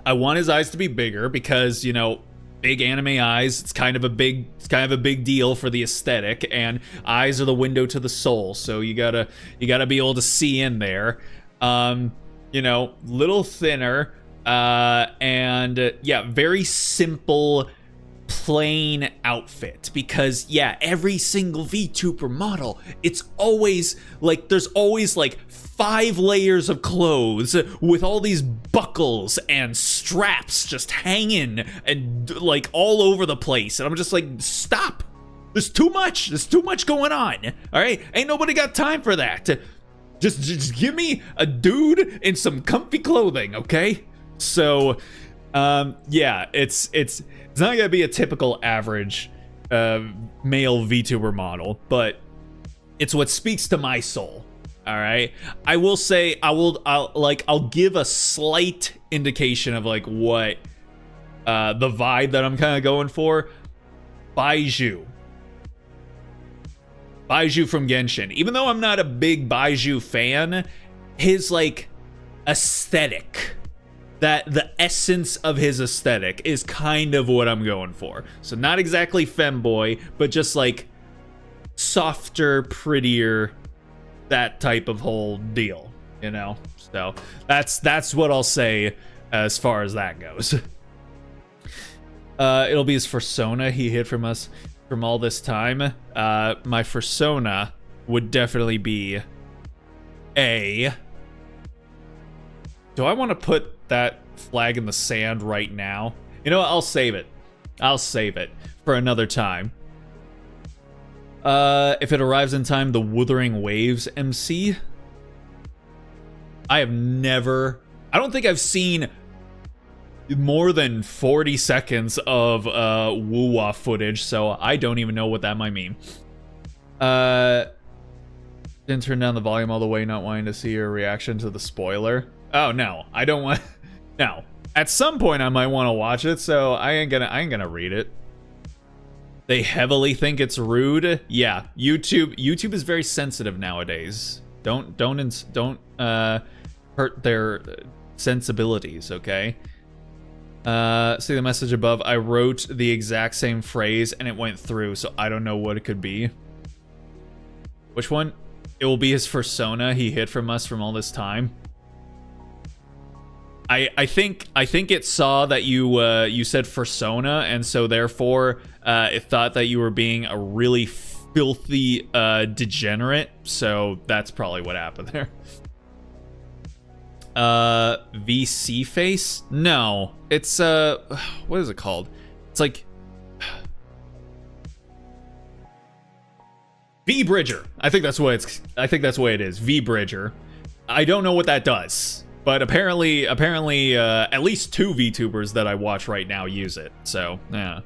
I want his eyes to be bigger because, you know, big anime eyes, it's kind of a big deal for the aesthetic, and eyes are the window to the soul, so you gotta be able to see in there. You know, little thinner, and yeah, very simple, plain outfit, because yeah, every single VTuber model, it's always like there's always like 5 layers of clothes with all these buckles and straps just hanging and like all over the place, and I'm just like, stop, there's too much going on. All right, ain't nobody got time for that. Just give me a dude in some comfy clothing, okay? So yeah, it's not gonna be a typical average male VTuber model, but it's what speaks to my soul. All right, I will say I'll give a slight indication of like what the vibe that I'm kind of going for. Baiju from Genshin. Even though I'm not a big Baiju fan, his like aesthetic, that the essence of his aesthetic is kind of what I'm going for. So not exactly femboy, but just like softer, prettier, that type of whole deal, you know? So that's what I'll say as far as that goes. It'll be his persona he hid from us from all this time. My persona would definitely be a... Do I want to put that flag in the sand right now? You know what? I'll save it. I'll save it for another time. If it arrives in time, the Wuthering Waves MC. I don't think I've seen more than 40 seconds of woo-wah footage, so I don't even know what that might mean. Didn't turn down the volume all the way, not wanting to see your reaction to the spoiler. Oh no, I don't want. No, at some point I might want to watch it, so I ain't gonna read it. They heavily think it's rude. Yeah, YouTube is very sensitive nowadays. Don't hurt their sensibilities, okay? See the message above. I wrote the exact same phrase and it went through, so I don't know what it could be. Which one? It will be his persona he hid from us from all this time. I think it saw that you said persona, and so therefore it thought that you were being a really filthy degenerate. So that's probably what happened there. VC face? No, it's what is it called? It's like V Bridger. I think that's what it is. V Bridger. I don't know what that does, but apparently, at least 2 VTubers that I watch right now use it. So yeah.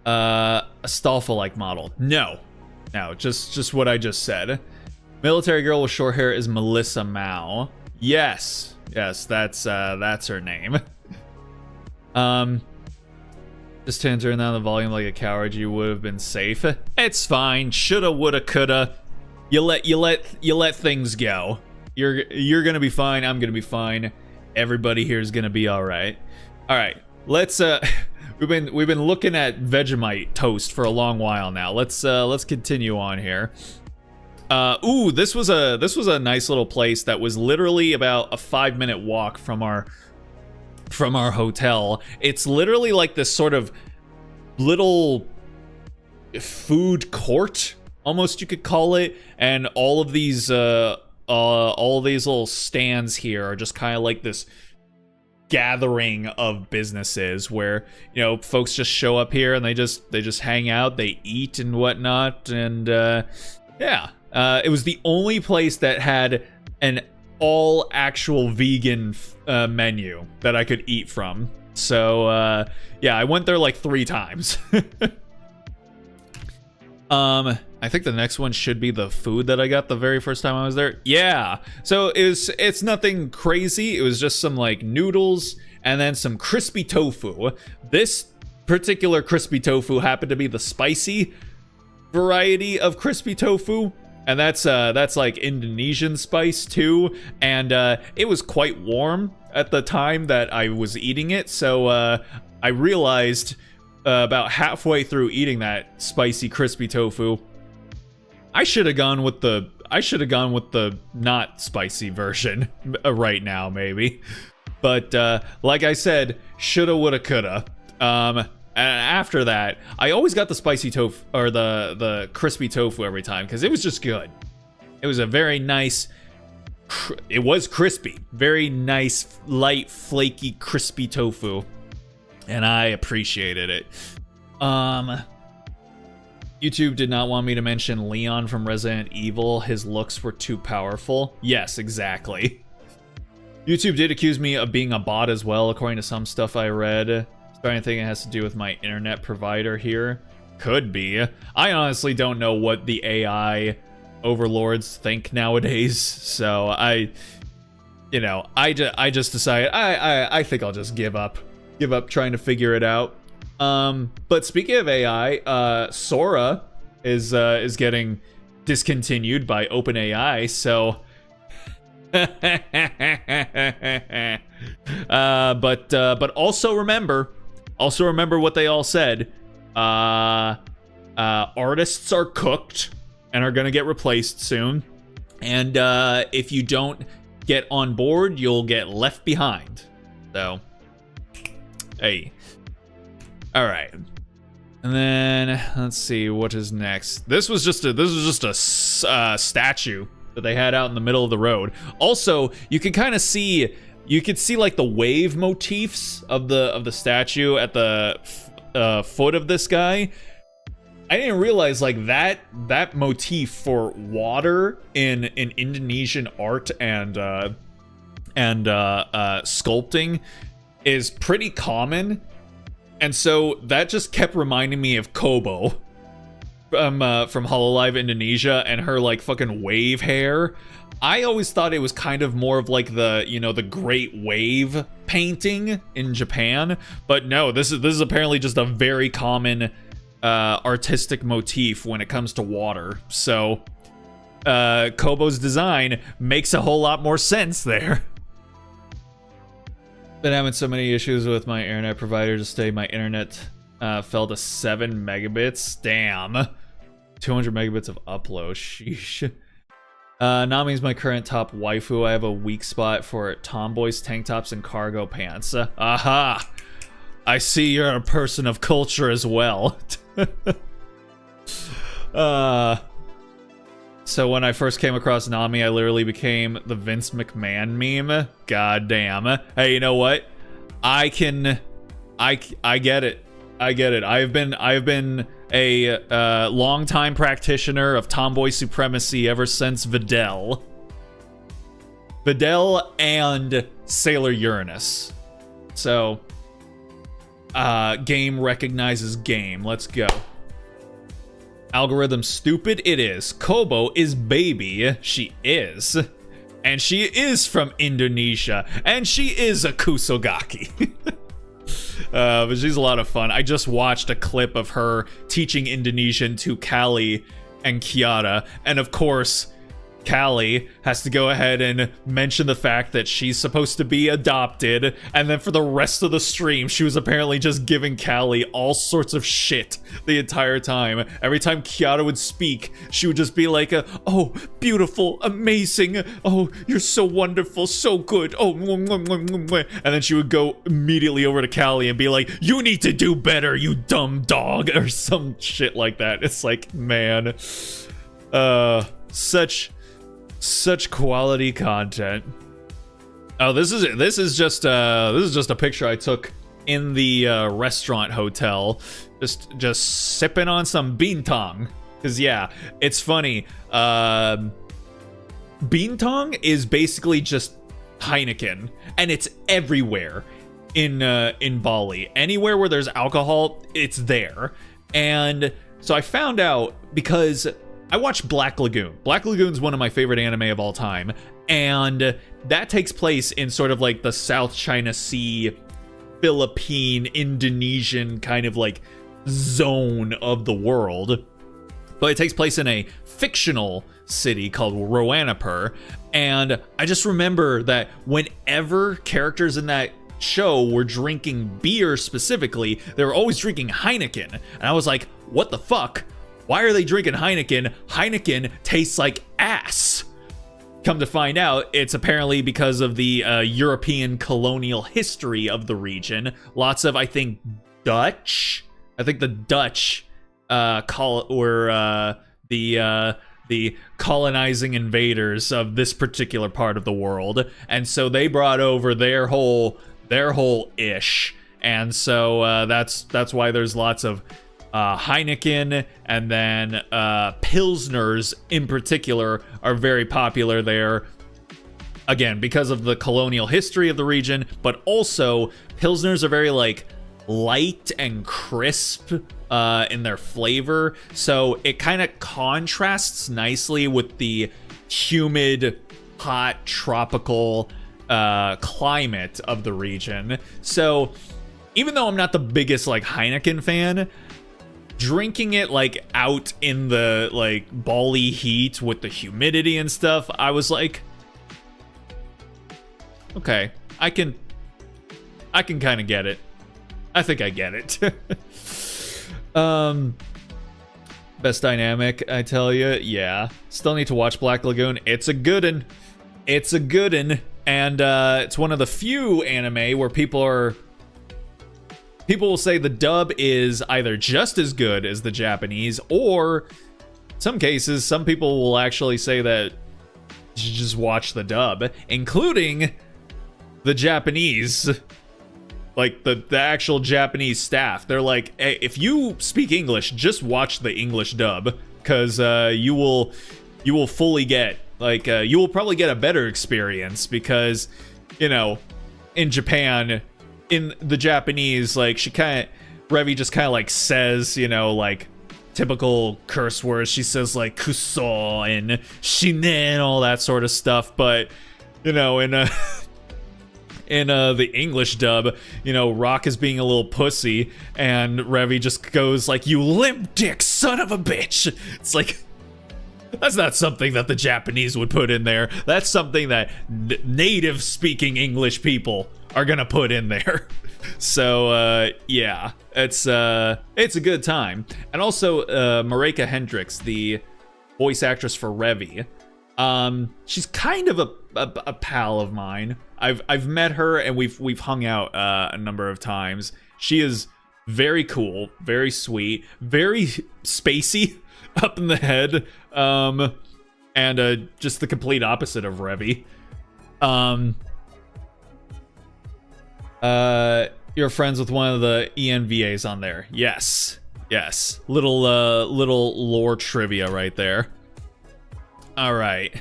A Stolfa-like model? No, just what I just said. Military girl with short hair is Melissa Mao. Yes, that's her name. Just turn down the volume like a coward. You would have been safe. It's fine. Shoulda, woulda, coulda. You let things go. You're gonna be fine. I'm gonna be fine. Everybody here is gonna be all right. All right. Let's we've been looking at Vegemite toast for a long while now. Let's continue on here. Ooh, this was a nice little place that was literally about a 5-minute walk from our hotel. It's literally like this sort of little food court, almost you could call it, and all of these little stands here are just kind of like this gathering of businesses where, you know, folks just show up here and they just hang out, they eat and whatnot, and yeah. It was the only place that had an all actual vegan menu that I could eat from. So yeah, I went there like 3 times. I think the next one should be the food that I got the very first time I was there. Yeah, so it's nothing crazy. It was just some like noodles and then some crispy tofu. This particular crispy tofu happened to be the spicy variety of crispy tofu. And that's like Indonesian spice too, and it was quite warm at the time that I was eating it, so I realized about halfway through eating that spicy crispy tofu, I should have gone with the not spicy version right now maybe, but like I said, shoulda, woulda, coulda. And after that, I always got the spicy tofu or the crispy tofu every time because it was just good. It was a very nice. It was crispy, very nice, light, flaky, crispy tofu, and I appreciated it. YouTube did not want me to mention Leon from Resident Evil. His looks were too powerful. Yes, exactly. YouTube did accuse me of being a bot as well, according to some stuff I read. Starting to think it has to do with my internet provider here. Could be. I honestly don't know what the AI overlords think nowadays, so I just decided I think I'll just give up trying to figure it out. But speaking of AI, Sora is getting discontinued by OpenAI, so but also remember what they all said. Artists are cooked and are gonna get replaced soon, and if you don't get on board, you'll get left behind. So hey, all right. And then let's see what is next. This was just a statue that they had out in the middle of the road. Also, you could kind of see, like the wave motifs of the statue at the foot of this guy. I didn't realize like that motif for water in Indonesian art and sculpting is pretty common, and so that just kept reminding me of Kobo from Hololive Indonesia and her like fucking wave hair. I always thought it was kind of more of like the Great Wave painting in Japan, but no, this is apparently just a very common artistic motif when it comes to water. So Kobo's design makes a whole lot more sense there. Been having so many issues with my internet provider to stay. My internet fell to 7 megabits. Damn. 200 megabits of upload. Sheesh. Nami's my current top waifu. I have a weak spot for tomboys, tank tops, and cargo pants. Aha! I see you're a person of culture as well. So when I first came across Nami, I literally became the Vince McMahon meme. God damn. Hey, you know what? I get it. I get it. I've been a longtime practitioner of tomboy supremacy ever since Videl. Videl and Sailor Uranus. So, game recognizes game. Let's go. Algorithm stupid? It is. Kobo is baby. She is. And she is from Indonesia. And she is a Kusogaki. But she's a lot of fun. I just watched a clip of her teaching Indonesian to Callie and Kiara. And of course, Callie has to go ahead and mention the fact that she's supposed to be adopted, and then for the rest of the stream, she was apparently just giving Callie all sorts of shit the entire time. Every time Kiara would speak, she would just be like, oh, beautiful, amazing, oh, you're so wonderful, so good, oh, and then she would go immediately over to Callie and be like, you need to do better, you dumb dog, or some shit like that. It's like, man, such quality content. Oh, this is just a picture I took in the restaurant hotel, just sipping on some bintang. Cause yeah, it's funny. Bintang is basically just Heineken, and it's everywhere in Bali. Anywhere where there's alcohol, it's there. And so I found out because I watched Black Lagoon. Black Lagoon's one of my favorite anime of all time, and that takes place in sort of like the South China Sea, Philippine, Indonesian kind of like zone of the world. But it takes place in a fictional city called Roanapur, and I just remember that whenever characters in that show were drinking beer specifically, they were always drinking Heineken, and I was like, what the fuck? Why are they drinking Heineken? Heineken tastes like ass. Come to find out, it's apparently because of the European colonial history of the region. Lots of, I think, Dutch. I think the Dutch were the colonizing invaders of this particular part of the world, and so they brought over their whole ish, and so that's why there's lots of Heineken, and then Pilsners in particular are very popular there. Again, because of the colonial history of the region, but also Pilsners are very like light and crisp in their flavor, so it kind of contrasts nicely with the humid, hot, tropical climate of the region. So even though I'm not the biggest like Heineken fan, drinking it like out in the like Bali heat with the humidity and stuff, I was like, okay, I can kind of get it. I think I get it. Best dynamic, I tell you, yeah. Still need to watch Black Lagoon. It's a good'un. It's a good'un, and it's one of the few anime where people will say the dub is either just as good as the Japanese, or in some cases, some people will actually say that you should just watch the dub, including the Japanese, like the actual Japanese staff. They're like, hey, if you speak English, just watch the English dub, because you will fully get, like, you will probably get a better experience, because, you know, in Japan, in the Japanese, like, Revi just kind of like says, you know, like typical curse words. She says like kuso and shine and all that sort of stuff. But, you know, in the English dub, you know, Rock is being a little pussy, and Revi just goes like, you limp dick son of a bitch. It's like, That's not something that the Japanese would put in there. That's something that native speaking English people are gonna put in there. So yeah, it's a good time. And also Marika Hendricks, the voice actress for Revy, she's kind of a pal of mine. I've met her and we've hung out a number of times. She is very cool, very sweet, very spacey up in the head, and just the complete opposite of Revy. You're friends with one of the ENVAs on there. Yes. Little lore trivia right there. All right.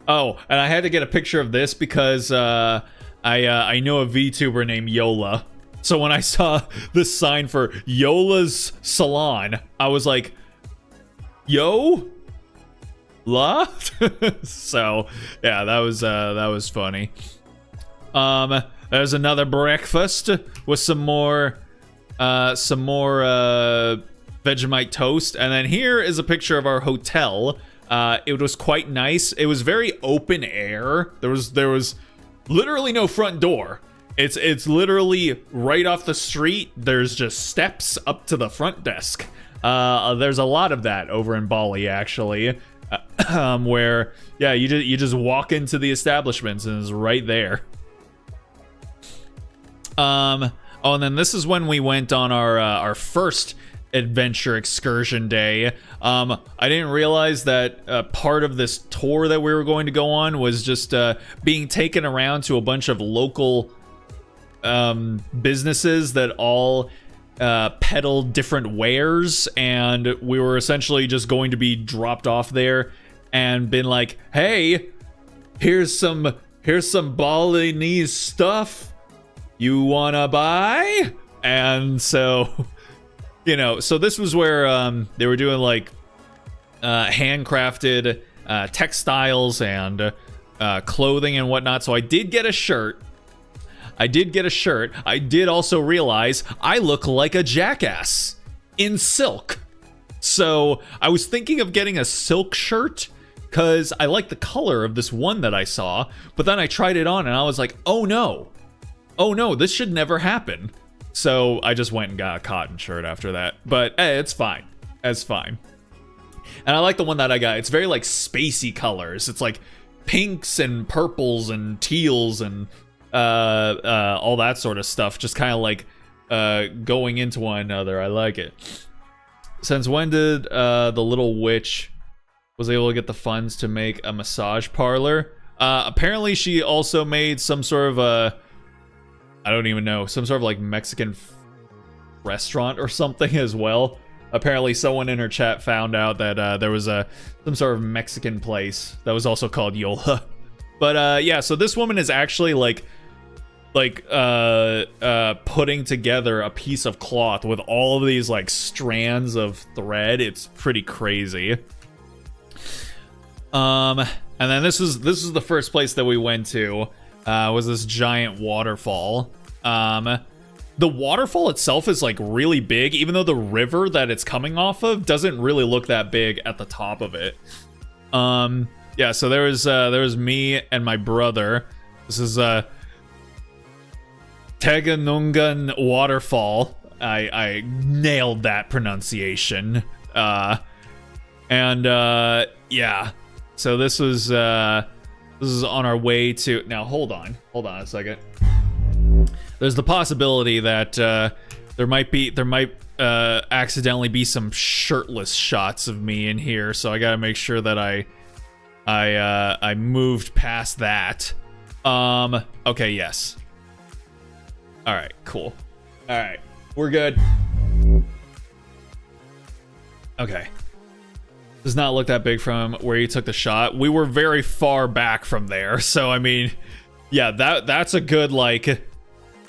Oh, and I had to get a picture of this because I know a VTuber named Yola. So when I saw this sign for Yola's Salon, I was like, Yo? La? So yeah, that was funny. There's another breakfast with some more Vegemite toast, and then here is a picture of our hotel. It was quite nice. It was very open air. There was literally no front door. It's literally right off the street. There's just steps up to the front desk. There's a lot of that over in Bali, actually, where yeah, you just walk into the establishments and it's right there. Oh, and then this is when we went on our first adventure excursion day. I didn't realize that part of this tour that we were going to go on was just being taken around to a bunch of local businesses that all peddled different wares, and we were essentially just going to be dropped off there and been like, hey, here's some Balinese stuff you wanna buy? And so, you know, so this was where they were doing like handcrafted textiles and clothing and whatnot. So I did get a shirt. I did also realize I look like a jackass in silk. So I was thinking of getting a silk shirt because I like the color of this one that I saw. But then I tried it on and I was like, oh no, this should never happen. So I just went and got a cotton shirt after that. But hey, it's fine. It's fine. And I like the one that I got. It's very like spacey colors. It's like pinks and purples and teals and all that sort of stuff. Just kind of like going into one another. I like it. Since when did the little witch was able to get the funds to make a massage parlor? Apparently she also made some sort of I don't even know, some sort of like Mexican restaurant or something as well. Apparently someone in her chat found out that there was some sort of Mexican place that was also called Yola. But yeah, so this woman is actually like putting together a piece of cloth with all of these like strands of thread. It's pretty crazy. And then this is the first place that we went to. Was this giant waterfall. The waterfall itself is like really big, even though the river that it's coming off of doesn't really look that big at the top of it. Yeah, so there was me and my brother. This is Teganungan Waterfall. I nailed that pronunciation. And yeah, so this is on our way to. Now hold on a second. There's the possibility that there might accidentally be some shirtless shots of me in here, so I gotta make sure that I moved past that. Okay, yes. All right, cool. All right, we're good. Okay. Does not look that big from where you took the shot. We were very far back from there, so I mean, yeah, that's a good like.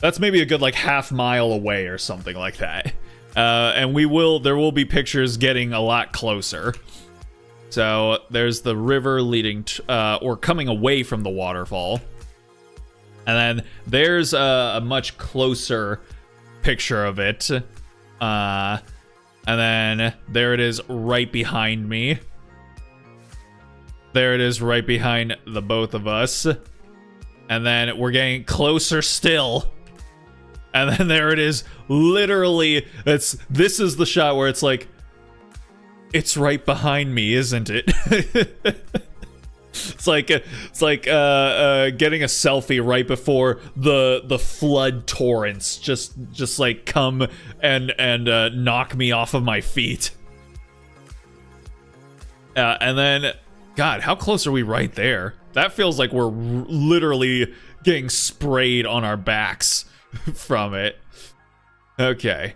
That's maybe a good like half mile away or something like that. And there will be pictures getting a lot closer. So there's the river leading or coming away from the waterfall. And then there's a much closer picture of it. And then there it is right behind me. There it is, right behind the both of us. And then we're getting closer still. And then there it is. Literally, this is the shot where it's like, it's right behind me, isn't it? It's like getting a selfie right before the flood torrents just like come and knock me off of my feet. And then, God, how close are we right there? That feels like we're literally getting sprayed on our backs from it. Okay.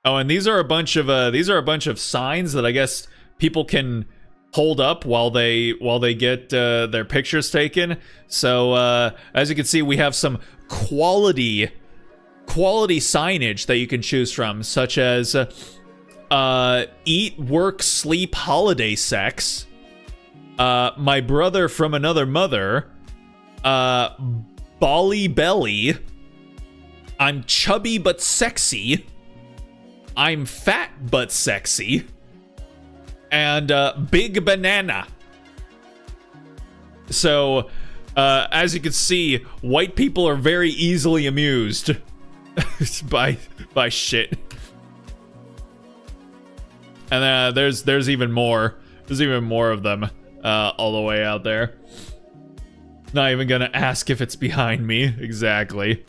Oh, and these are a bunch of signs that I guess people can hold up while they get their pictures taken. So as you can see, we have some quality signage that you can choose from, such as eat, work, sleep, holiday sex, my brother from another mother, Bali belly, I'm chubby but sexy, I'm fat but sexy, and big banana. So as you can see, white people are very easily amused by shit. And there's even more. There's even more of them all the way out there. Not even gonna ask if it's behind me. Exactly.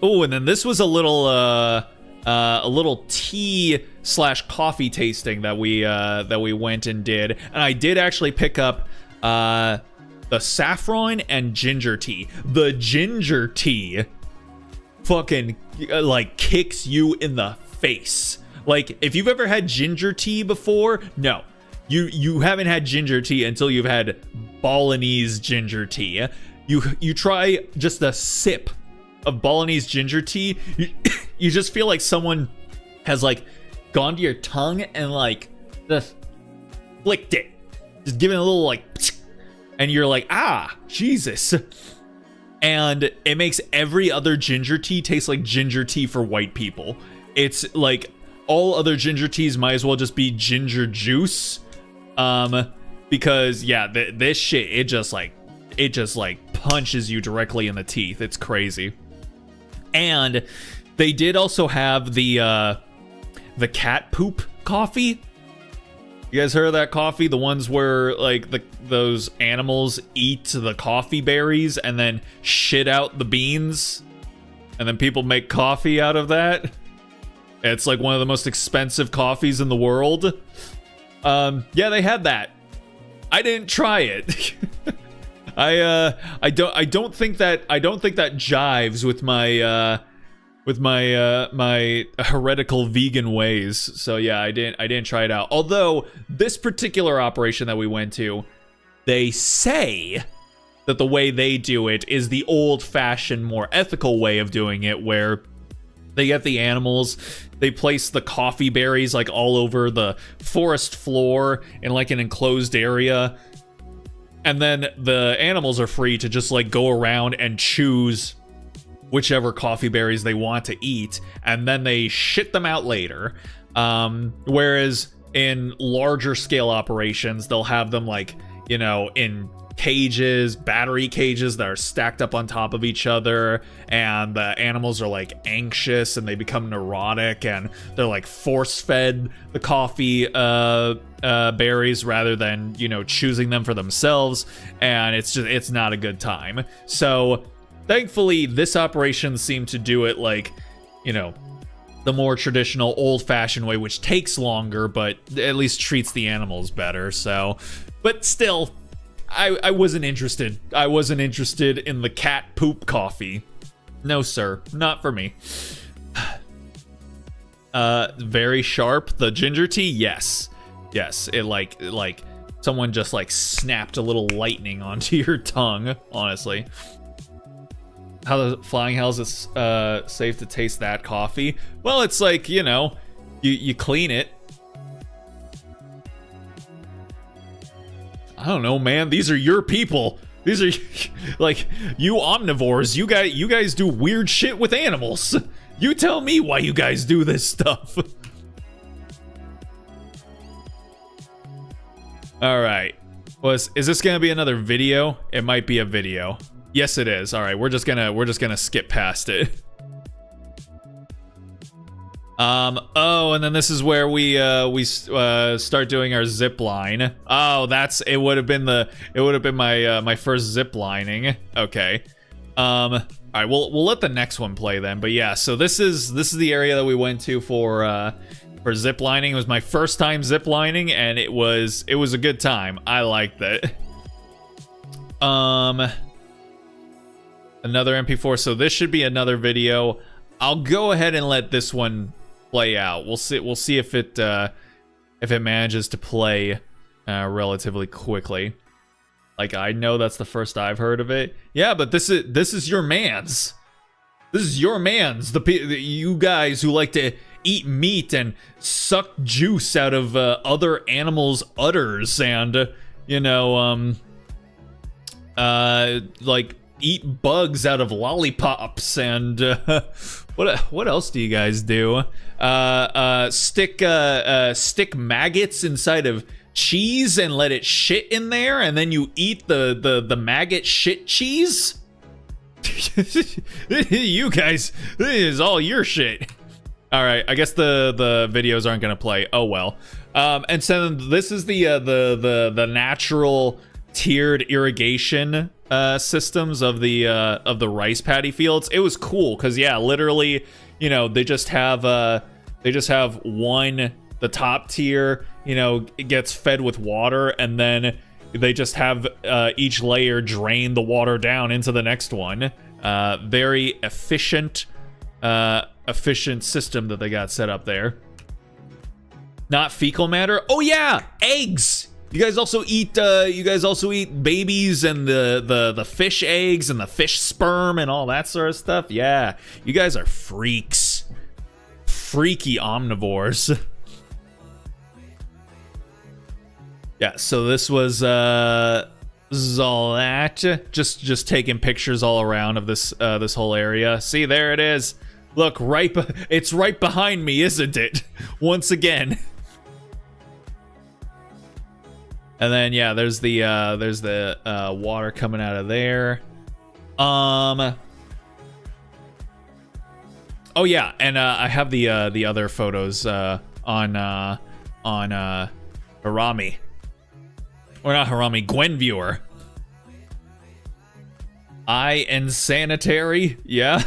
Oh, and then this was a little tea/coffee tasting that we went and did, and I did actually pick up the saffron and ginger tea. The ginger tea fucking like kicks you in the face. Like, if you've ever had ginger tea before, no. You haven't had ginger tea until you've had Balinese ginger tea. You try just a sip of Balinese ginger tea, you just feel like someone has like gone to your tongue and like just flicked it. Just giving a little like, and you're like, ah, Jesus. And it makes every other ginger tea taste like ginger tea for white people. It's like all other ginger teas might as well just be ginger juice. Because yeah, this shit, it just like punches you directly in the teeth. It's crazy. And they did also have the cat poop coffee. You guys heard of that coffee? The ones where like those animals eat the coffee berries and then shit out the beans, and then people make coffee out of that. It's like one of the most expensive coffees in the world. Yeah, they had that. I didn't try it. I don't think that jives with my heretical vegan ways. So yeah, I didn't try it out. Although this particular operation that we went to, they say that the way they do it is the old-fashioned, more ethical way of doing it, where they get the animals, they place the coffee berries like all over the forest floor in like an enclosed area. And then the animals are free to just like go around and choose whichever coffee berries they want to eat, and then they shit them out later. Whereas in larger scale operations, they'll have them like, you know, in cages, battery cages that are stacked up on top of each other, and the animals are like anxious and they become neurotic, and they're like force-fed the coffee berries rather than, you know, choosing them for themselves, and it's not a good time. So thankfully this operation seemed to do it like, you know, the more traditional old-fashioned way, which takes longer but at least treats the animals better. So, but still, I wasn't interested. I wasn't interested in the cat poop coffee. No, sir. Not for me. Very sharp. The ginger tea? Yes. Yes. It like someone just like snapped a little lightning onto your tongue, honestly. How the flying hell is it safe to taste that coffee? Well, it's like, you know, you clean it. I don't know, man. These are your people. These are like, you omnivores. You guys do weird shit with animals. You tell me why you guys do this stuff. All right. Is this gonna be another video? It might be a video. Yes, it is. All right, we're just gonna skip past it. Oh, and then this is where we start doing our zip line. Oh, it would have been my my first zip lining. Okay. All right, we'll let the next one play then. But yeah, so this is the area that we went to for zip lining. It was my first time zip lining, and it was a good time. I liked it. Another MP4. So this should be another video. I'll go ahead and let this one play out. We'll see if it manages to play relatively quickly. Like, I know that's the first I've heard of it. Yeah, but this is your man's. This is your man's. You guys who like to eat meat and suck juice out of other animals' udders, and you know, like eat bugs out of lollipops, and what else do you guys do? Stick maggots inside of cheese and let it shit in there, and then you eat the maggot shit cheese. You guys, this is all your shit. All right, I guess the videos aren't gonna play. Oh well. And so this is the natural tiered irrigation systems of the rice paddy fields. It was cool because, yeah, literally, you know, they just have one, the top tier, you know, it gets fed with water, and then they just have each layer drain the water down into the next one. Very efficient system that they got set up there. Not fecal matter. Oh yeah, eggs. You guys also eat babies and the fish eggs and the fish sperm and all that sort of stuff. Yeah, you guys are freaks. Freaky omnivores. Yeah, so this is all that. Just taking pictures all around of this whole area. See, there it is. Look, it's right behind me, isn't it? Once again. And then, yeah, there's the water coming out of there. Oh yeah, and I have the other photos on Harami. Or not Harami, Gwen Viewer. Insanitary, yeah.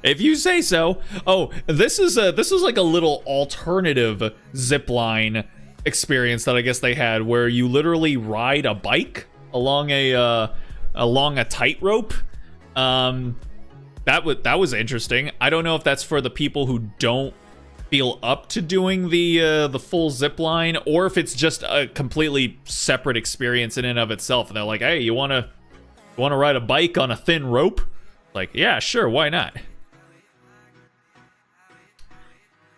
If you say so. Oh, this is like a little alternative zipline experience that I guess they had, where you literally ride a bike along a tightrope. That was interesting. I don't know if that's for the people who don't feel up to doing the full zip line, or if it's just a completely separate experience in and of itself. And they're like, hey, you wanna ride a bike on a thin rope? Like, yeah, sure, why not?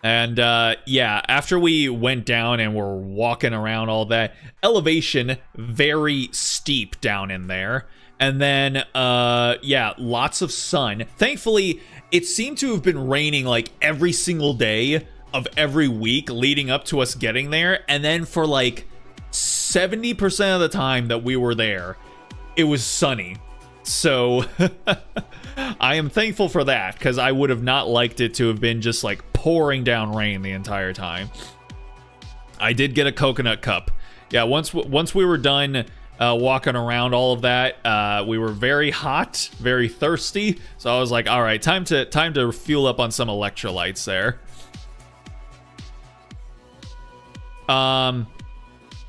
And yeah, after we went down and were walking around all that, elevation very steep down in there. And then, yeah, lots of sun. Thankfully, it seemed to have been raining like every single day of every week leading up to us getting there. And then for like 70% of the time that we were there, it was sunny. So I am thankful for that, because I would have not liked it to have been just like pouring down rain the entire time. I did get a coconut cup. Yeah, once we were done walking around all of that, we were very hot, very thirsty. So I was like, all right, time to fuel up on some electrolytes there. Oh,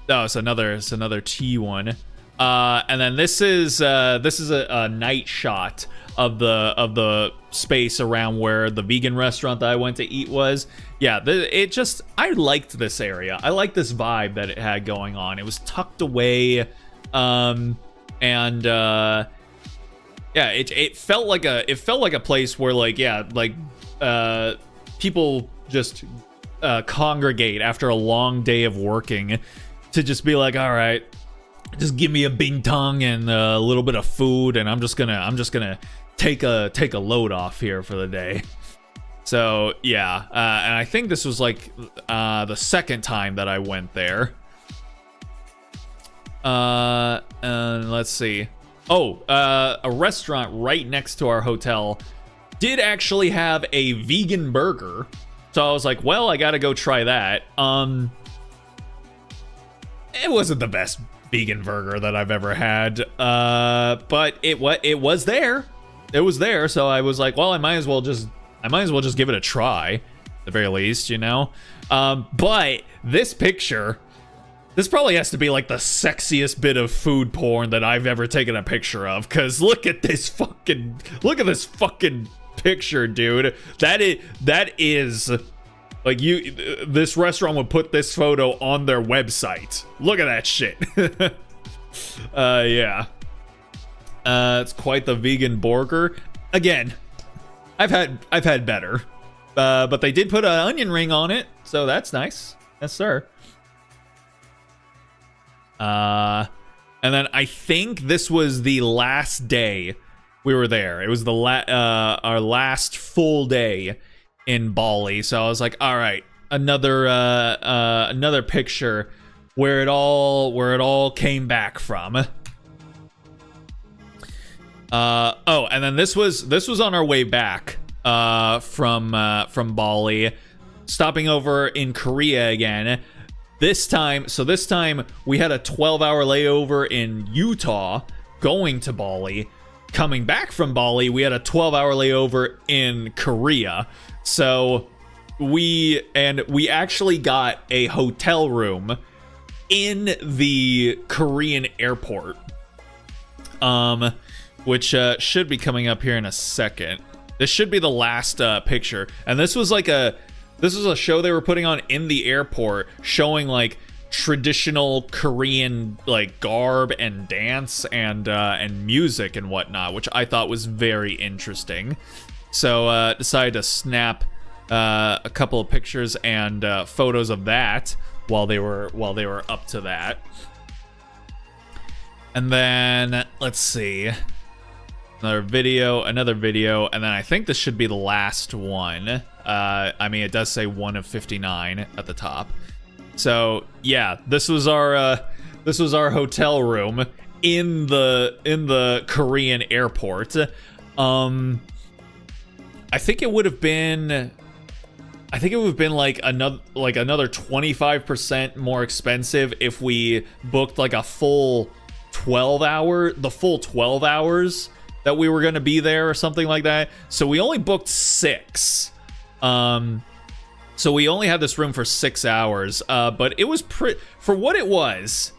it's another T one. And then this is a night shot of the space around where the vegan restaurant that I went to eat was. Yeah, I liked this area. I liked this vibe that it had going on. It was tucked away, and yeah, it felt like a place where, like, yeah, like people just congregate after a long day of working to just be like, all right, just give me a bintang and a little bit of food, and I'm just gonna take a load off here for the day. So yeah, and I think this was like the second time that I went there. And let's see. Oh, a restaurant right next to our hotel did actually have a vegan burger. So I was like, well, I gotta go try that. It wasn't the best vegan burger that I've ever had, but it was there. It was there, so I was like, well, I might as well just give it a try, at the very least, you know. But this picture, this probably has to be like the sexiest bit of food porn that I've ever taken a picture of. Cause look at this fucking picture, dude. That is. Like, this restaurant would put this photo on their website. Look at that shit. Yeah. It's quite the vegan burger. Again, I've had better. But they did put an onion ring on it, so that's nice. Yes, sir. And then I think this was the last day we were there. It was our last full day in Bali, so I was like, all right, another picture where it all came back from. Oh, and then this was on our way back from Bali, stopping over in Korea again. This time we had a 12-hour layover in Utah going to Bali. Coming back from Bali, we had a 12-hour layover in Korea. So we actually got a hotel room in the Korean airport, which should be coming up here in a second. This should be the last picture, and this was a show they were putting on in the airport, showing like traditional Korean like garb and dance and music and whatnot, which I thought was very interesting. So decided to snap a couple of pictures and photos of that while they were up to that. And then let's see, another video, and then I think this should be the last one. I mean, it does say 1 of 59 at the top. So yeah, this was our hotel room in the Korean airport. I think it would have been like another 25% more expensive if we booked like the full 12 hours that we were going to be there or something like that. So we only booked 6. So we only had this room for 6 hours, but it was for what it was,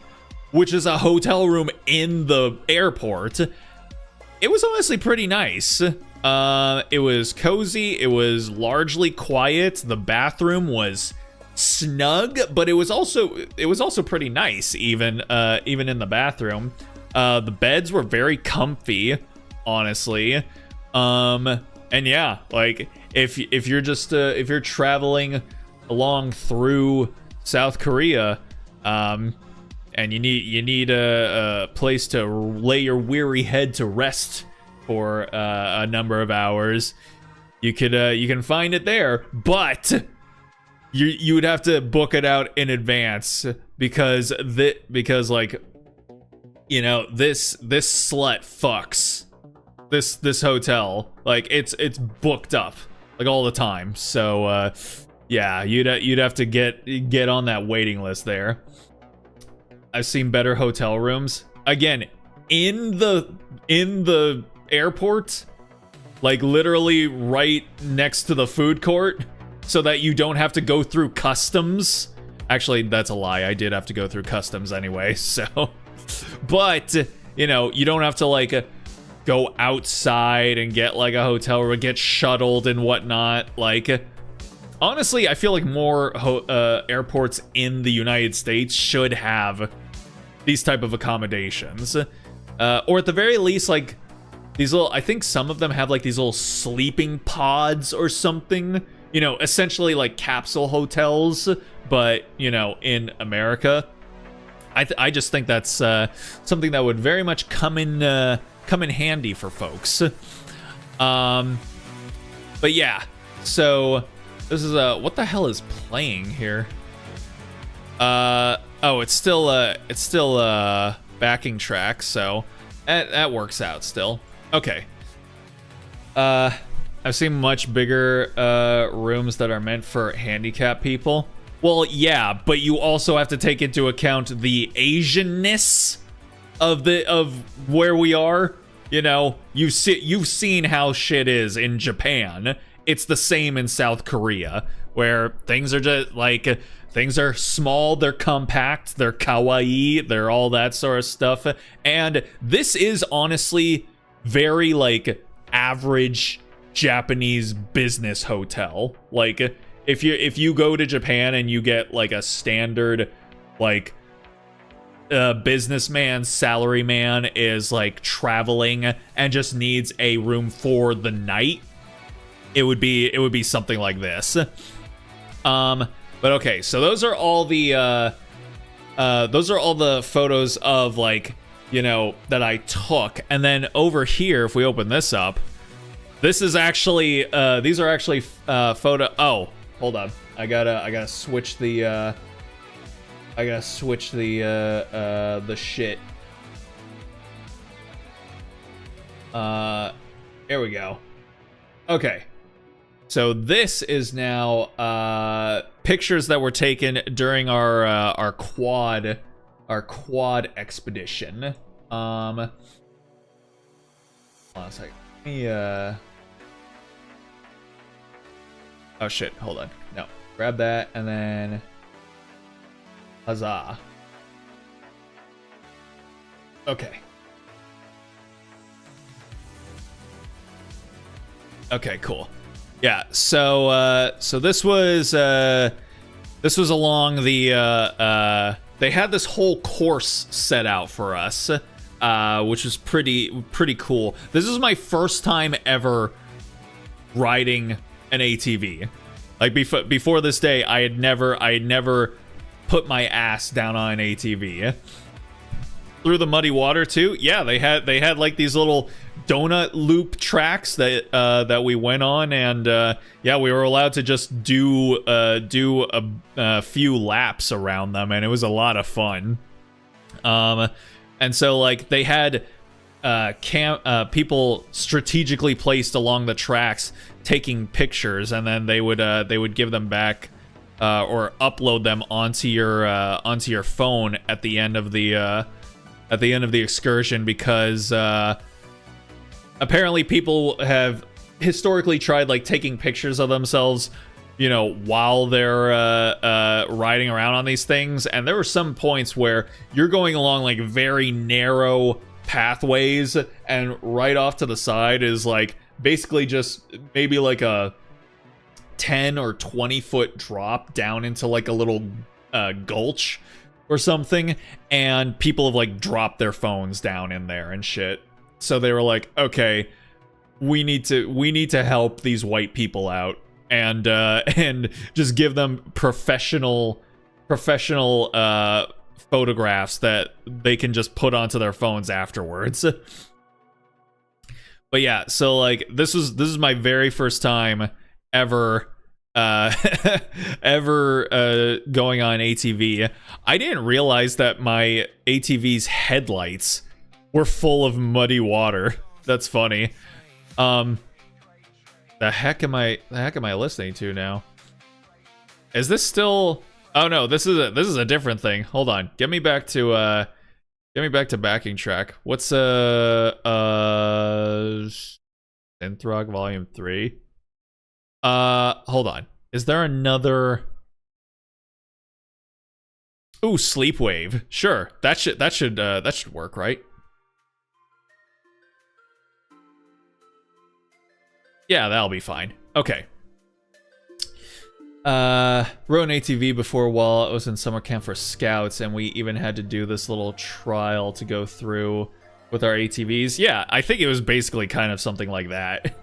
which is a hotel room in the airport. It was honestly pretty nice. It was cozy. It was largely quiet. The bathroom was snug, but it was also pretty nice, even in the bathroom. The beds were very comfy, honestly. And yeah, like if you're traveling along through South Korea, and you need a place to lay your weary head to rest for a number of hours, you can find it there, but you would have to book it out in advance because like, you know, this slut fucks this hotel. Like it's booked up like all the time. So yeah, you'd have to get on that waiting list there. I've seen better hotel rooms. Again, in the airport, like literally right next to the food court, so that you don't have to go through customs. Actually, that's a lie. I did have to go through customs anyway, so. But, you know, you don't have to like go outside and get like a hotel room, get shuttled and whatnot. Like, honestly, I feel like more airports in the United States should have these type of accommodations, or at the very least, like these little. I think some of them have like these little sleeping pods or something. You know, essentially like capsule hotels, but you know, in America. I just think that's something that would very much come in handy for folks. But yeah, so this is what the hell is playing here? Oh, it's still backing track, so that works out still. Okay. I've seen much bigger rooms that are meant for handicapped people. Well, yeah, but you also have to take into account the Asianness of where we are. You know, you've seen how shit is in Japan. It's the same in South Korea, where things are just like, things are small, they're compact, they're kawaii, they're all that sort of stuff. And this is honestly very like average Japanese business hotel. Like if you go to Japan and you get like a standard like businessman, salaryman is like traveling and just needs a room for the night, it would be something like this. But okay, so those are all the photos of like, you know, that I took. And then over here, if we open this up, this is actually these are actually photo. Oh, hold on, I gotta switch the shit. There we go. Okay. So this is now pictures that were taken during our quad expedition. Hold on a second. Let me oh shit, hold on. No. Grab that and then huzzah. Okay. Okay, cool. Yeah, so this was along the they had this whole course set out for us, which was pretty cool. This is my first time ever riding an ATV. Like before this day, I had never put my ass down on an ATV. Through the muddy water too. Yeah, they had like these little donut loop tracks that we went on, and yeah, we were allowed to just do a few laps around them, and it was a lot of fun. And so like they had people strategically placed along the tracks taking pictures, and then they would give them back or upload them onto your phone at the end of the excursion, because apparently people have historically tried like taking pictures of themselves, you know, while they're riding around on these things, and there were some points where you're going along like very narrow pathways, and right off to the side is like basically just maybe like a 10 or 20 foot drop down into like a little gulch or something, and people have like dropped their phones down in there and shit. So they were like, okay, we need to help these white people out, and just give them professional photographs that they can just put onto their phones afterwards. But yeah, so like this is my very first time ever ever going on ATV. I didn't realize that my ATV's headlights were full of muddy water. That's funny. The heck am I listening to now? Is this still? Oh no, this is a different thing. Hold on. Get me back to backing track. What's Synthrock Volume 3? Hold on. Is there another? Ooh, Sleepwave. Sure. That should work, right? Yeah, that'll be fine. Okay. Rode an ATV before while I was in summer camp for scouts, and we even had to do this little trial to go through with our ATVs. Yeah, I think it was basically kind of something like that.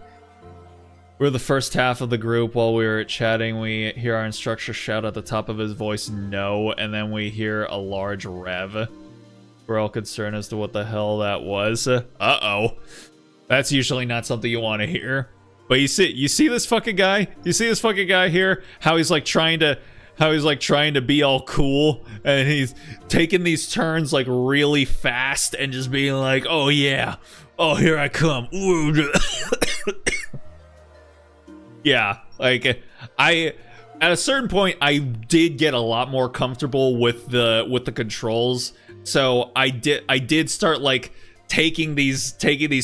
We're the first half of the group. While we were chatting, we hear our instructor shout at the top of his voice, "No," and then we hear a large rev. We're all concerned as to what the hell that was. Uh-oh. That's usually not something you want to hear. But you see this fucking guy? You see this fucking guy here? How he's like trying to how he's like trying to be all cool, and he's taking these turns like really fast and just being like, oh yeah, oh here I come. Yeah, like at a certain point I did get a lot more comfortable with the controls, so I did start like taking these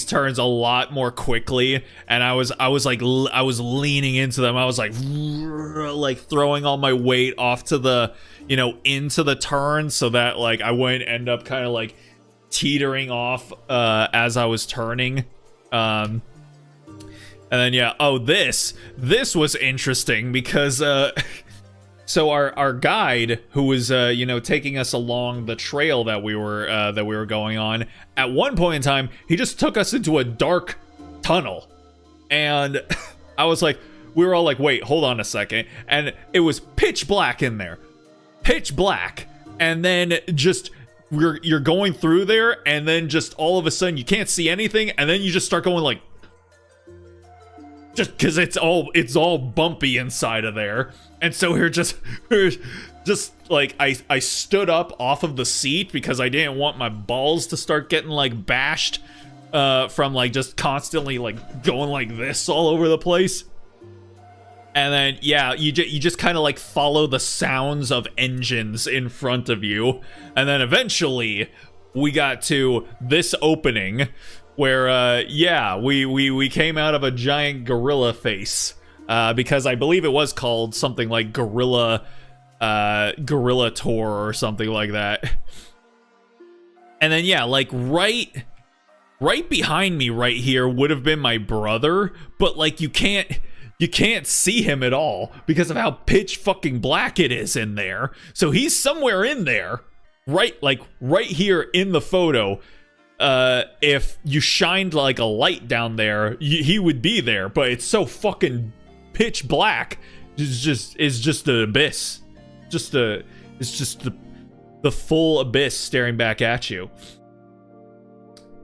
turns a lot more quickly, and I was leaning into them. I was like throwing all my weight off to the, you know, into the turn, so that like I wouldn't end up kind of like teetering off as I was turning. And then yeah, oh, this was interesting because so our guide, who was you know, taking us along the trail that we were going on, at one point in time he just took us into a dark tunnel, and I was like, we were all like, wait, hold on a second, and it was pitch black in there, pitch black, and then just you're going through there, and then just all of a sudden you can't see anything, and then you just start going like, just because it's all bumpy inside of there. And so we're just like, I stood up off of the seat because I didn't want my balls to start getting like bashed from like just constantly like going like this all over the place. And then yeah, you just kind of like follow the sounds of engines in front of you, and then eventually we got to this opening where yeah, we came out of a giant gorilla face, because I believe it was called something like gorilla tour or something like that. And then yeah, like right behind me right here would have been my brother, but like you can't see him at all because of how pitch fucking black it is in there. So he's somewhere in there, right here in the photo. If you shined like a light down there, he would be there, but it's so fucking pitch black. It's just an abyss. It's just the full abyss staring back at you.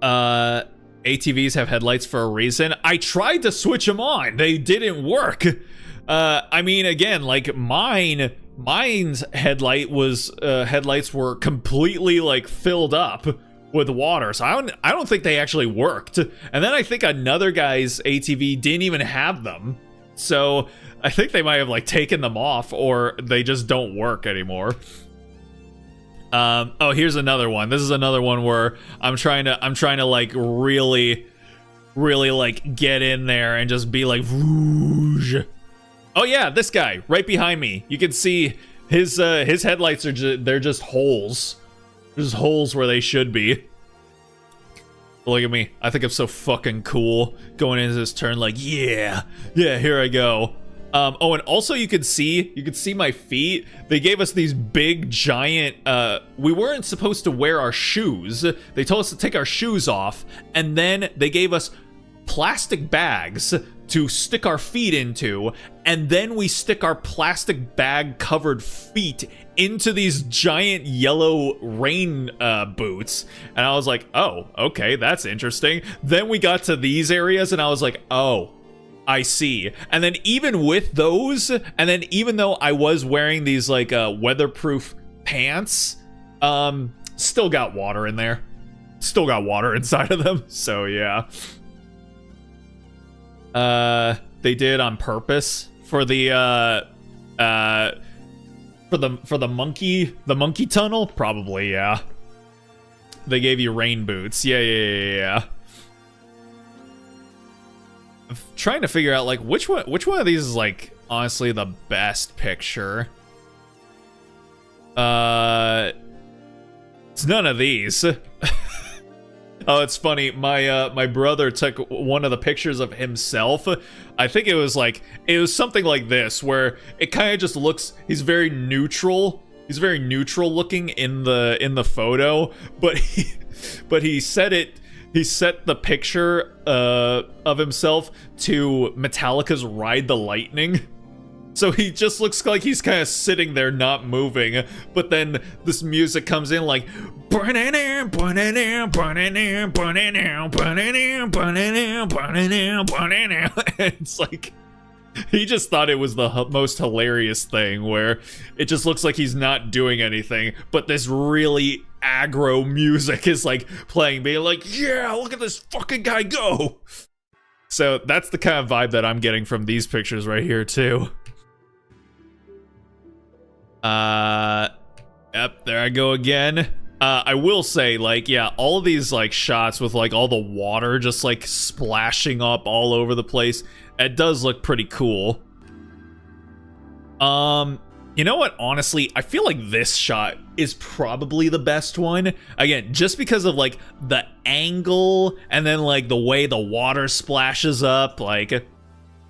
ATVs have headlights for a reason. I tried to switch them on. They didn't work. I mean, again, like mine's headlights were completely like filled up with water, so I don't think they actually worked. And then I think another guy's ATV didn't even have them, so I think they might have like taken them off, or they just don't work anymore. Oh, here's another one. This is another one where I'm trying to like really like get in there and just be like, whoosh. Oh yeah, this guy right behind me. You can see his headlights are they're just holes. There's holes where they should be. Look at me. I think I'm so fucking cool going into this turn like, yeah, here I go. Oh, and also you could see my feet. They gave us these big giant, we weren't supposed to wear our shoes. They told us to take our shoes off, and then they gave us plastic bags to stick our feet into, and then we stick our plastic bag covered feet into these giant yellow rain boots. And I was like, oh, okay, that's interesting. Then we got to these areas and I was like, oh, I see. And then even with those, and then even though I was wearing these like weatherproof pants, still got water in there. Still got water inside of them. So yeah. They did on purpose for the monkey tunnel, probably, yeah. They gave you rain boots. Yeah. I'm trying to figure out like which one of these is like honestly the best picture. It's none of these. Oh, it's funny. My brother took one of the pictures of himself. I think it was something like this, where it kind of just looks. He's very neutral. He's very neutral looking in the photo, but he set the picture of himself to Metallica's "Ride the Lightning." So he just looks like he's kind of sitting there not moving, but then this music comes in like it's like He just thought it was the most hilarious thing where it just looks like he's not doing anything, but this really aggro music is like playing, being like, yeah, look at this fucking guy go. So that's the kind of vibe that I'm getting from these pictures right here too. Yep, there I go again. I will say, like, yeah, all of these like shots with like all the water just like splashing up all over the place, it does look pretty cool. You know what? Honestly, I feel like this shot is probably the best one. Again, just because of like the angle and then like the way the water splashes up. Like,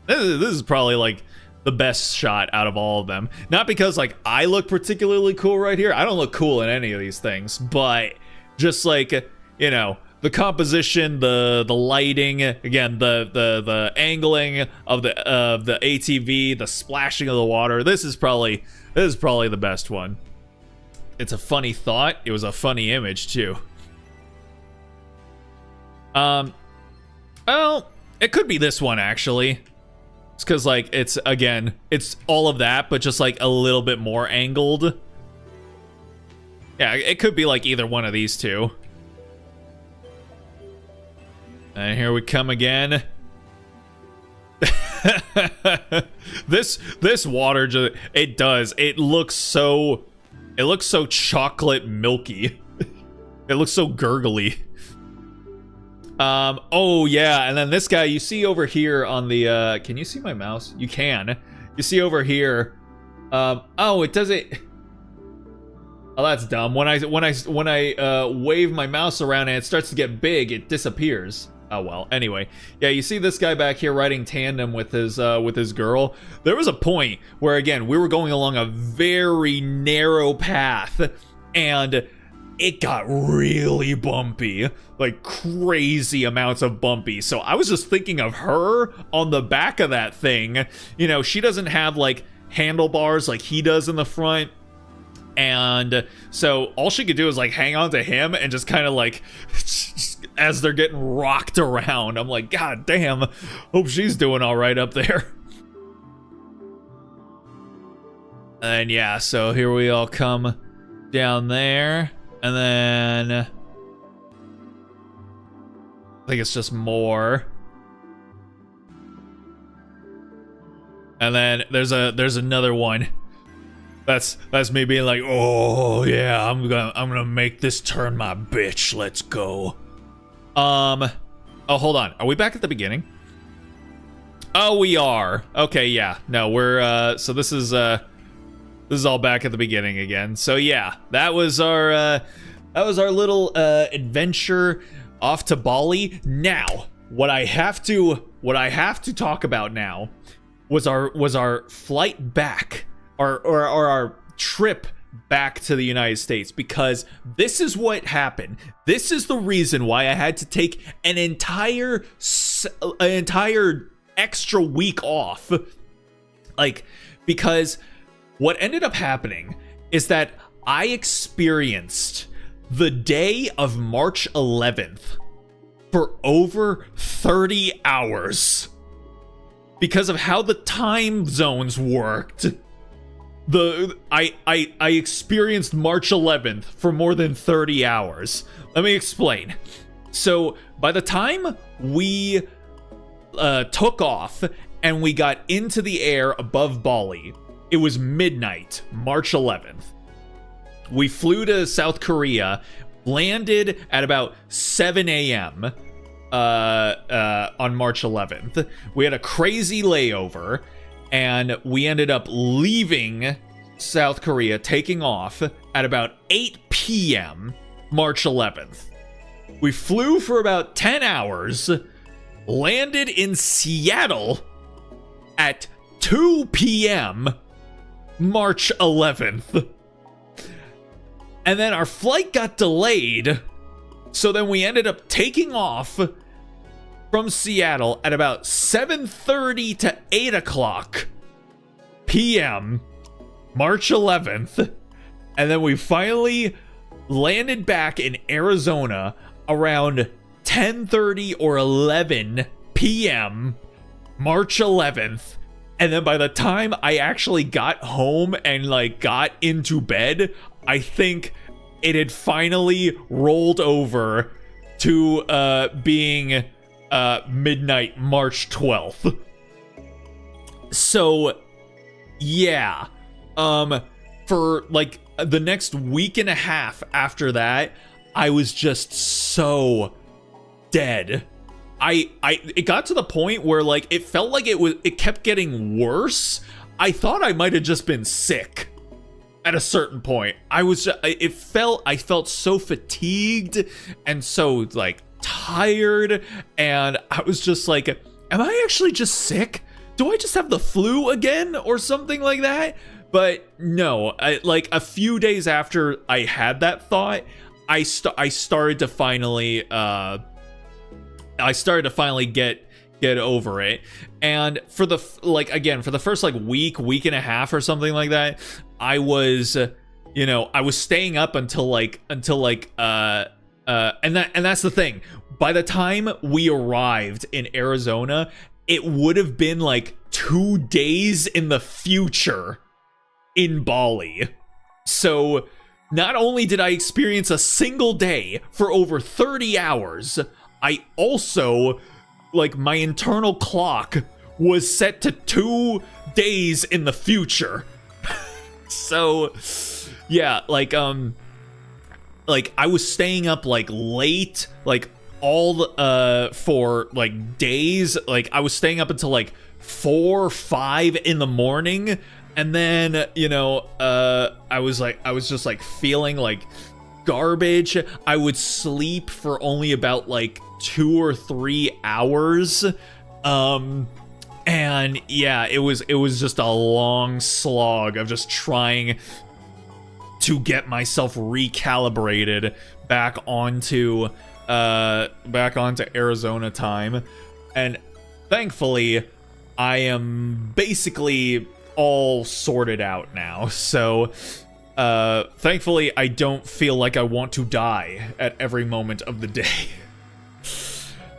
this is probably like the best shot out of all of them. Not because like I look particularly cool right here. I don't look cool in any of these things, but just like, you know, the composition, the lighting, again, the angling of the ATV, the splashing of the water. This is probably the best one. It's a funny thought. It was a funny image too. Well, it could be this one actually. It's because like it's all of that, but just like a little bit more angled. Yeah, it could be like either one of these two. And here we come again. This water just, it looks so chocolate milky. It looks so gurgly. Oh yeah, and then this guy you see over here on the can you see my mouse? You can. You see over here. Oh, it doesn't. Oh, that's dumb. When I wave my mouse around and it starts to get big, it disappears. Oh well. Anyway, yeah, you see this guy back here riding tandem with his girl. There was a point where again we were going along a very narrow path, and it got really bumpy, like crazy amounts of bumpy. So I was just thinking of her on the back of that thing. You know, she doesn't have like handlebars like he does in the front. And so all she could do is like hang on to him and just kind of like as they're getting rocked around. I'm like, God damn, hope she's doing all right up there. And yeah, so here we all come down there. And then I think it's just more. And then there's another one. That's me being like, oh yeah, I'm gonna make this turn my bitch. Let's go. Oh, hold on. Are we back at the beginning? Oh, we are. Okay, yeah. No, we're so this is all back at the beginning again. So yeah, that was our little adventure off to Bali. Now, what I have to talk about now was our flight back. Our trip back to the United States, because this is what happened. This is the reason why I had to take an entire extra week off. Like, because what ended up happening is that I experienced the day of March 11th for over 30 hours because of how the time zones worked. I experienced March 11th for more than 30 hours. Let me explain. So by the time we took off and we got into the air above Bali, it was midnight, March 11th. We flew to South Korea, landed at about 7 a.m. On March 11th. We had a crazy layover. And we ended up leaving South Korea, taking off at about 8 p.m. March 11th. We flew for about 10 hours, landed in Seattle at 2 p.m. March 11th. And then our flight got delayed, so then we ended up taking off from Seattle at about 7:30 to 8 o'clock p.m. March 11th, and then we finally landed back in Arizona around 10:30 or 11 p.m. March 11th, And then by the time I actually got home and like got into bed, I think it had finally rolled over to being midnight March 12th. So yeah, for like the next week and a half after that, I was just so dead. It got to the point where like it felt like it kept getting worse. I thought I might have just been sick at a certain point. I felt so fatigued and so like tired, and I was just like, am I actually just sick? Do I just have the flu again or something like that? But no, like a few days after I had that thought, I started to finally get over it. And for the first like week and a half or something like that, I was staying up until and that's the thing. By the time we arrived in Arizona, it would have been like 2 days in the future in Bali. So not only did I experience a single day for over 30 hours, I also, like, my internal clock was set to 2 days in the future. So yeah, like I was staying up like late, like all for like days. Like I was staying up until like 4 or 5 in the morning, and then I was just like feeling like garbage. I would sleep for only about like 2 or 3 hours, and yeah, it was just a long slog of just trying to get myself recalibrated back onto Arizona time. And thankfully I am basically all sorted out now, so thankfully I don't feel like I want to die at every moment of the day.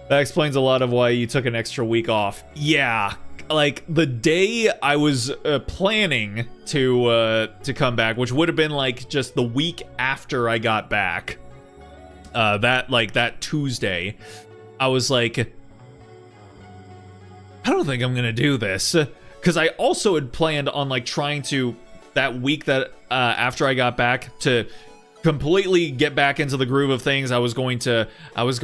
That explains a lot of why you took an extra week off. Yeah, like the day I was planning to come back, which would have been like just the week after I got back, that Tuesday, I was like, I don't think I'm gonna do this, because I also had planned on like trying to, that week that after I got back, to completely get back into the groove of things. I was going to get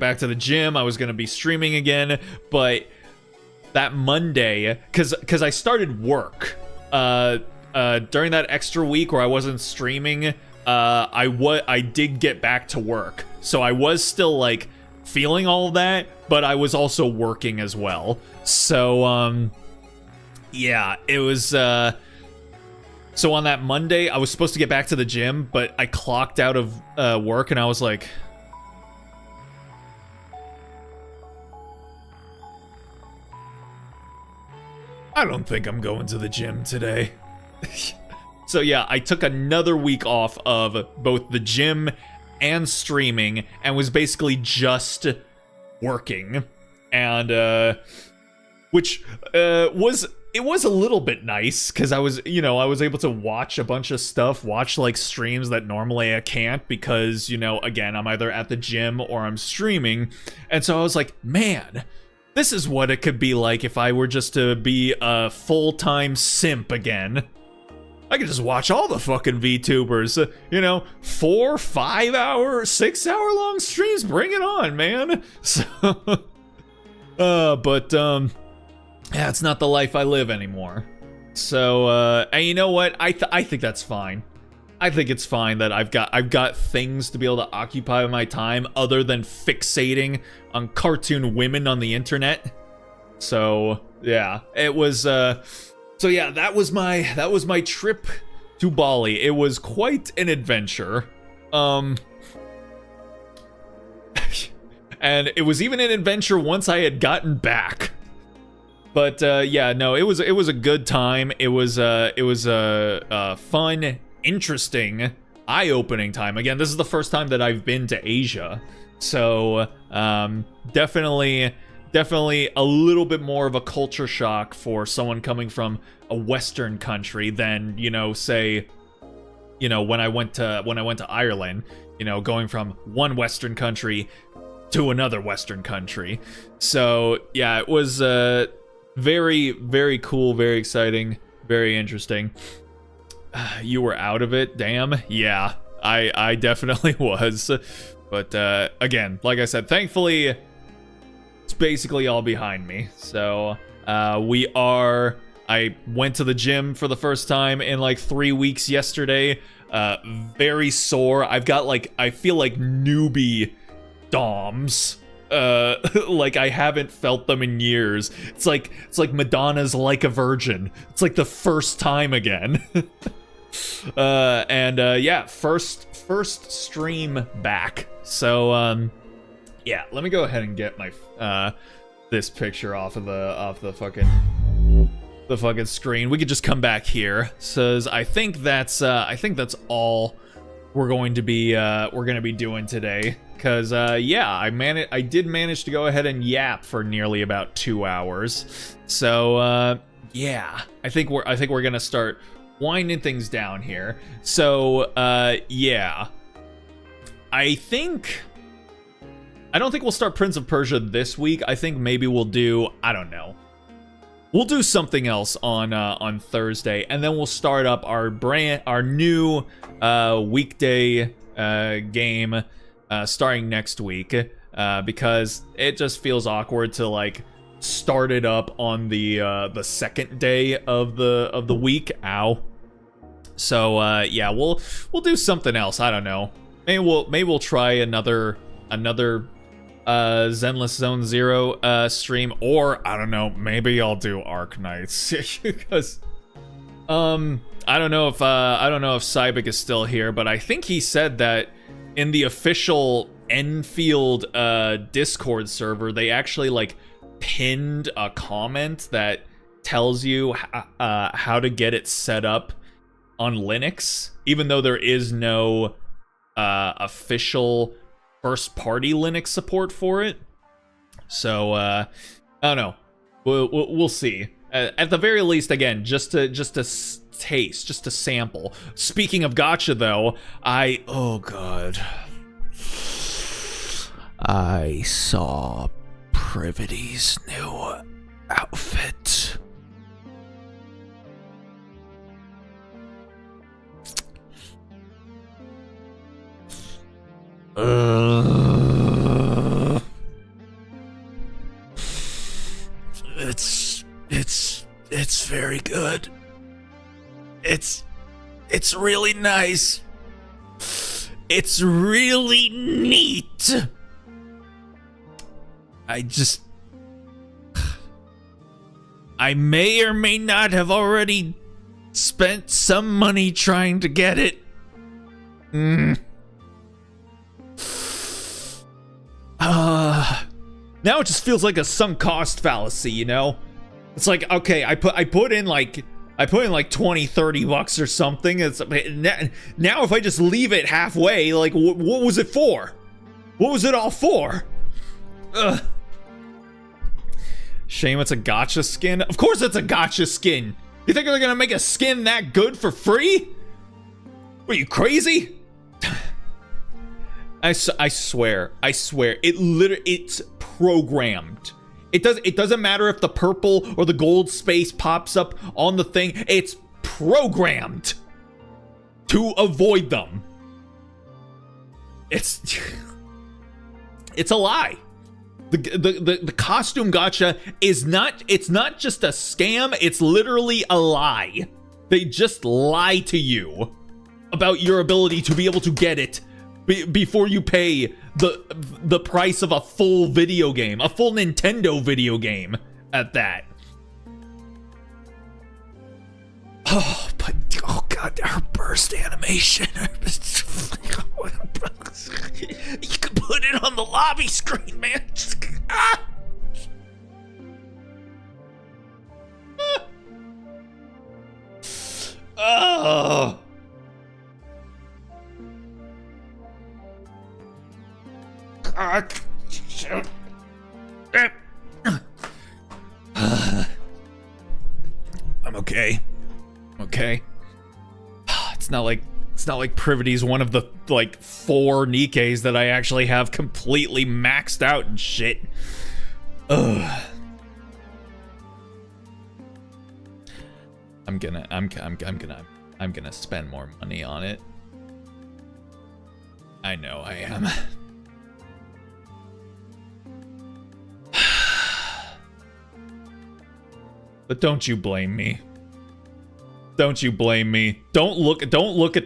back to the gym. I was going to be streaming again, but that Monday, because I started work during that extra week where I wasn't streaming, I did get back to work, so I was still like feeling all of that, but I was also working as well. So yeah, it was so on that Monday, I was supposed to get back to the gym, but I clocked out of work, and I was like, I don't think I'm going to the gym today. So yeah, I took another week off of both the gym and streaming, and was basically just working. And which was a little bit nice, because I was able to watch a bunch of stuff, watch like streams that normally I can't, because again, I'm either at the gym or I'm streaming. And so I was like, man, this is what it could be like if I were just to be a full-time simp again. I could just watch all the fucking VTubers, 4, 5 hour, 6 hour long streams, bring it on, man. So yeah, it's not the life I live anymore. So, and you know what? I think that's fine. I think it's fine that I've got things to be able to occupy my time other than fixating on cartoon women on the internet. So, yeah, it was, so yeah, that was my trip to Bali. It was quite an adventure. And it was even an adventure once I had gotten back. But yeah, no, it was a good time. It was a fun, interesting, eye-opening time. Again, this is the first time that I've been to Asia, so definitely definitely a little bit more of a culture shock for someone coming from a Western country than, you know, say, you know, when I went to Ireland, you know, going from one Western country to another Western country. So yeah, it was very, very cool, very exciting, very interesting. You were out of it, damn. Yeah, I definitely was. But again, like I said, thankfully it's basically all behind me. So I went to the gym for the first time in like 3 weeks yesterday. Very sore. I've got like, I feel like newbie DOMs. Like I haven't felt them in years. It's like Madonna's Like a Virgin. It's like the first time again. Yeah, first stream back. So yeah, let me go ahead and get my this picture off the fucking screen. We could just come back here. Says I think that's all we're going to be doing today. Cause yeah, I did manage to go ahead and yap for nearly about 2 hours. So yeah, I think we're gonna start winding things down here. So yeah, I don't think we'll start Prince of Persia this week. I think maybe we'll do, I don't know. We'll do something else on Thursday, and then we'll start up our new weekday game starting next week, because it just feels awkward to like start it up on the second day of the week. Ow. So yeah, we'll do something else. I don't know. Maybe we'll try another Zenless Zone Zero stream, or I don't know, maybe I'll do Arc Knights because I don't know if Cybik is still here, but I think he said that in the official Enfield Discord server, they actually like pinned a comment that tells you how to get it set up on Linux, even though there is no official first-party Linux support for it. So I don't know. We'll see. At the very least, again, just to taste, just to sample. Speaking of gacha, though, oh god, I saw Privity's new outfit. It's very good. It's really nice. It's really neat. I may or may not have already spent some money trying to get it. Now it just feels like a sunk cost fallacy, you know? It's like, okay, I put in like $20-30 or something. It's now if I just leave it halfway, like what was it for? What was it all for? Ugh. Shame it's a gacha skin. Of course it's a gacha skin. You think they're gonna make a skin that good for free? Are you crazy? I swear, it's programmed. It doesn't matter if the purple or the gold space pops up on the thing. It's programmed to avoid them. It's a lie. The costume gacha is not, it's not just a scam, it's literally a lie. They just lie to you about your ability to be able to get it before you pay the price of a full video game, a full Nintendo video game at that. Oh, but oh god, her burst animation. You can put it on the lobby screen, man. Ah! Oh. okay? It's not like Privity's one of the like 4 Nikkeis that I actually have completely maxed out and shit. Ugh. I'm gonna spend more money on it. I know I am. But don't you blame me. Don't you blame me. Don't look at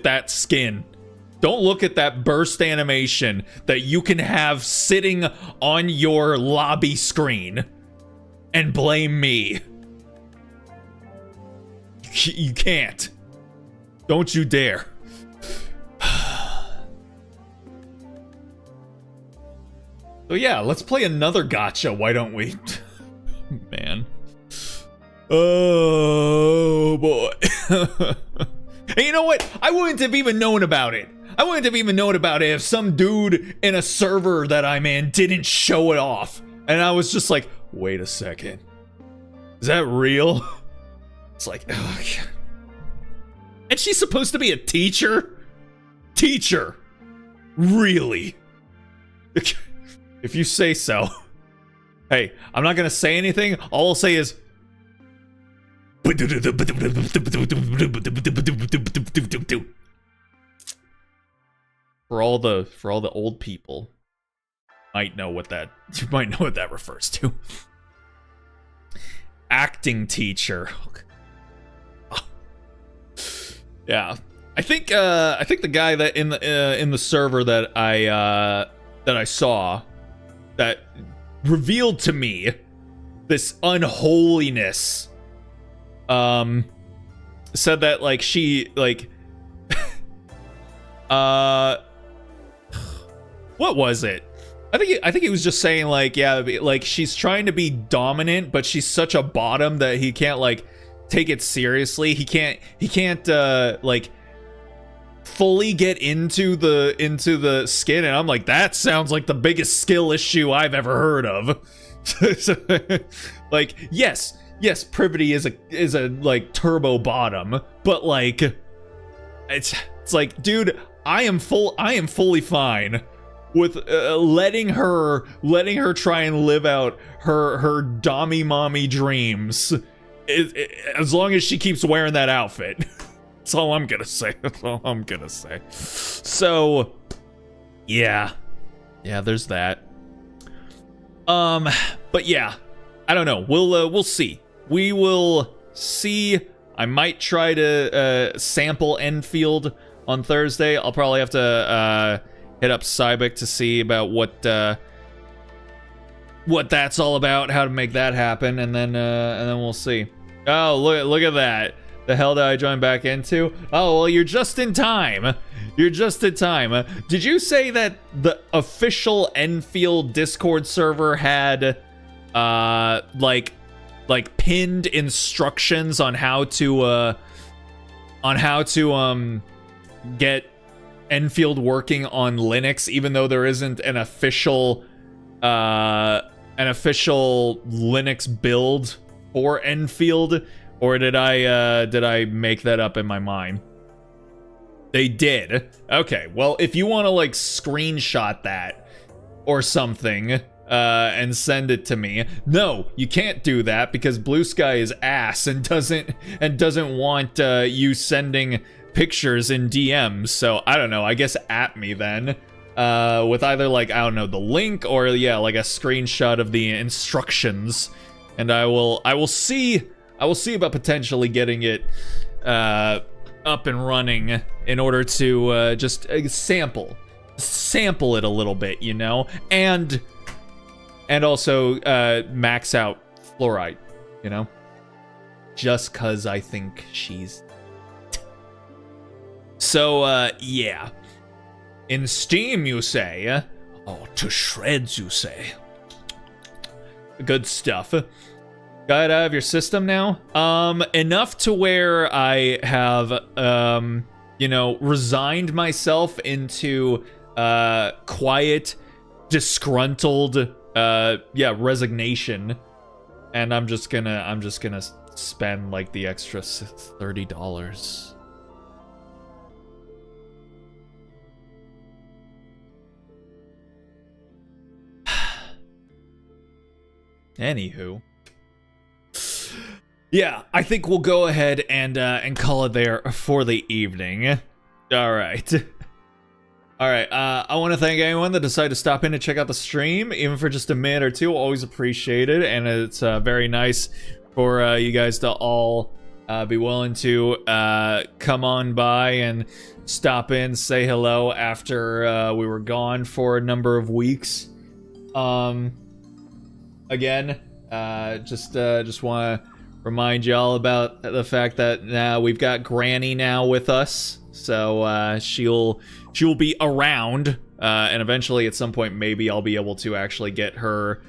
that skin. Don't look at that burst animation that you can have sitting on your lobby screen and blame me. You can't. Don't you dare. So yeah, let's play another gacha, why don't we? Man. Oh boy. And you know what? I wouldn't have even known about it. I wouldn't have even known about it if some dude in a server that I'm in didn't show it off. And I was just like, wait a second. Is that real? It's like, oh, God. And she's supposed to be a teacher? Teacher? Really? If you say so. Hey, I'm not gonna say anything. All I'll say is for all the old people might know what that refers to. Acting teacher. Yeah. I think the guy that in the server that I saw that revealed to me this unholiness said that like she like what was it? I think he was just saying like, yeah, like she's trying to be dominant, but she's such a bottom that he can't like take it seriously. He can't like fully get into the skin, and I'm like, that sounds like the biggest skill issue I've ever heard of. Like, yes, Privity is a like turbo bottom, but like it's like, dude, I am fully fine with letting her try and live out her dommy mommy dreams, as long as she keeps wearing that outfit. That's all I'm gonna say. That's all I'm gonna say. So, yeah, there's that. But yeah, I don't know. We'll see. We will see. I might try to sample Enfield on Thursday. I'll probably have to hit up Cybic to see about what that's all about, how to make that happen, and then we'll see. Oh, look at that. The hell did I join back into? Oh, well, you're just in time. You're just in time. Did you say that the official Enfield Discord server had like pinned instructions on how to get Enfield working on Linux, even though there isn't an official Linux build for Enfield? Or did I make that up in my mind? They did. Okay, well, if you want to like screenshot that or something and send it to me. No, you can't do that because Blue Sky is ass and doesn't want you sending pictures in DMs. So I don't know. I guess at me then with either like, I don't know, the link or yeah, like a screenshot of the instructions, and I will see about potentially getting it up and running in order to just sample it a little bit, you know, and also max out Fluorite, you know, just cause I think she's so yeah. In Steam, you say? Oh, to shreds, you say? Good stuff. Got it out of your system now? Enough to where I have, you know, resigned myself into, quiet, disgruntled, resignation. And I'm just gonna spend like the extra $30. Anywho, yeah, I think we'll go ahead and call it there for the evening. All right. All right, I want to thank anyone that decided to stop in and check out the stream, even for just a minute or two. Always appreciate it, and it's very nice for you guys to all be willing to come on by and stop in, say hello after we were gone for a number of weeks. Again, just want to remind y'all about the fact that now we've got Granny now with us, so she'll be around, and eventually at some point maybe I'll be able to actually get her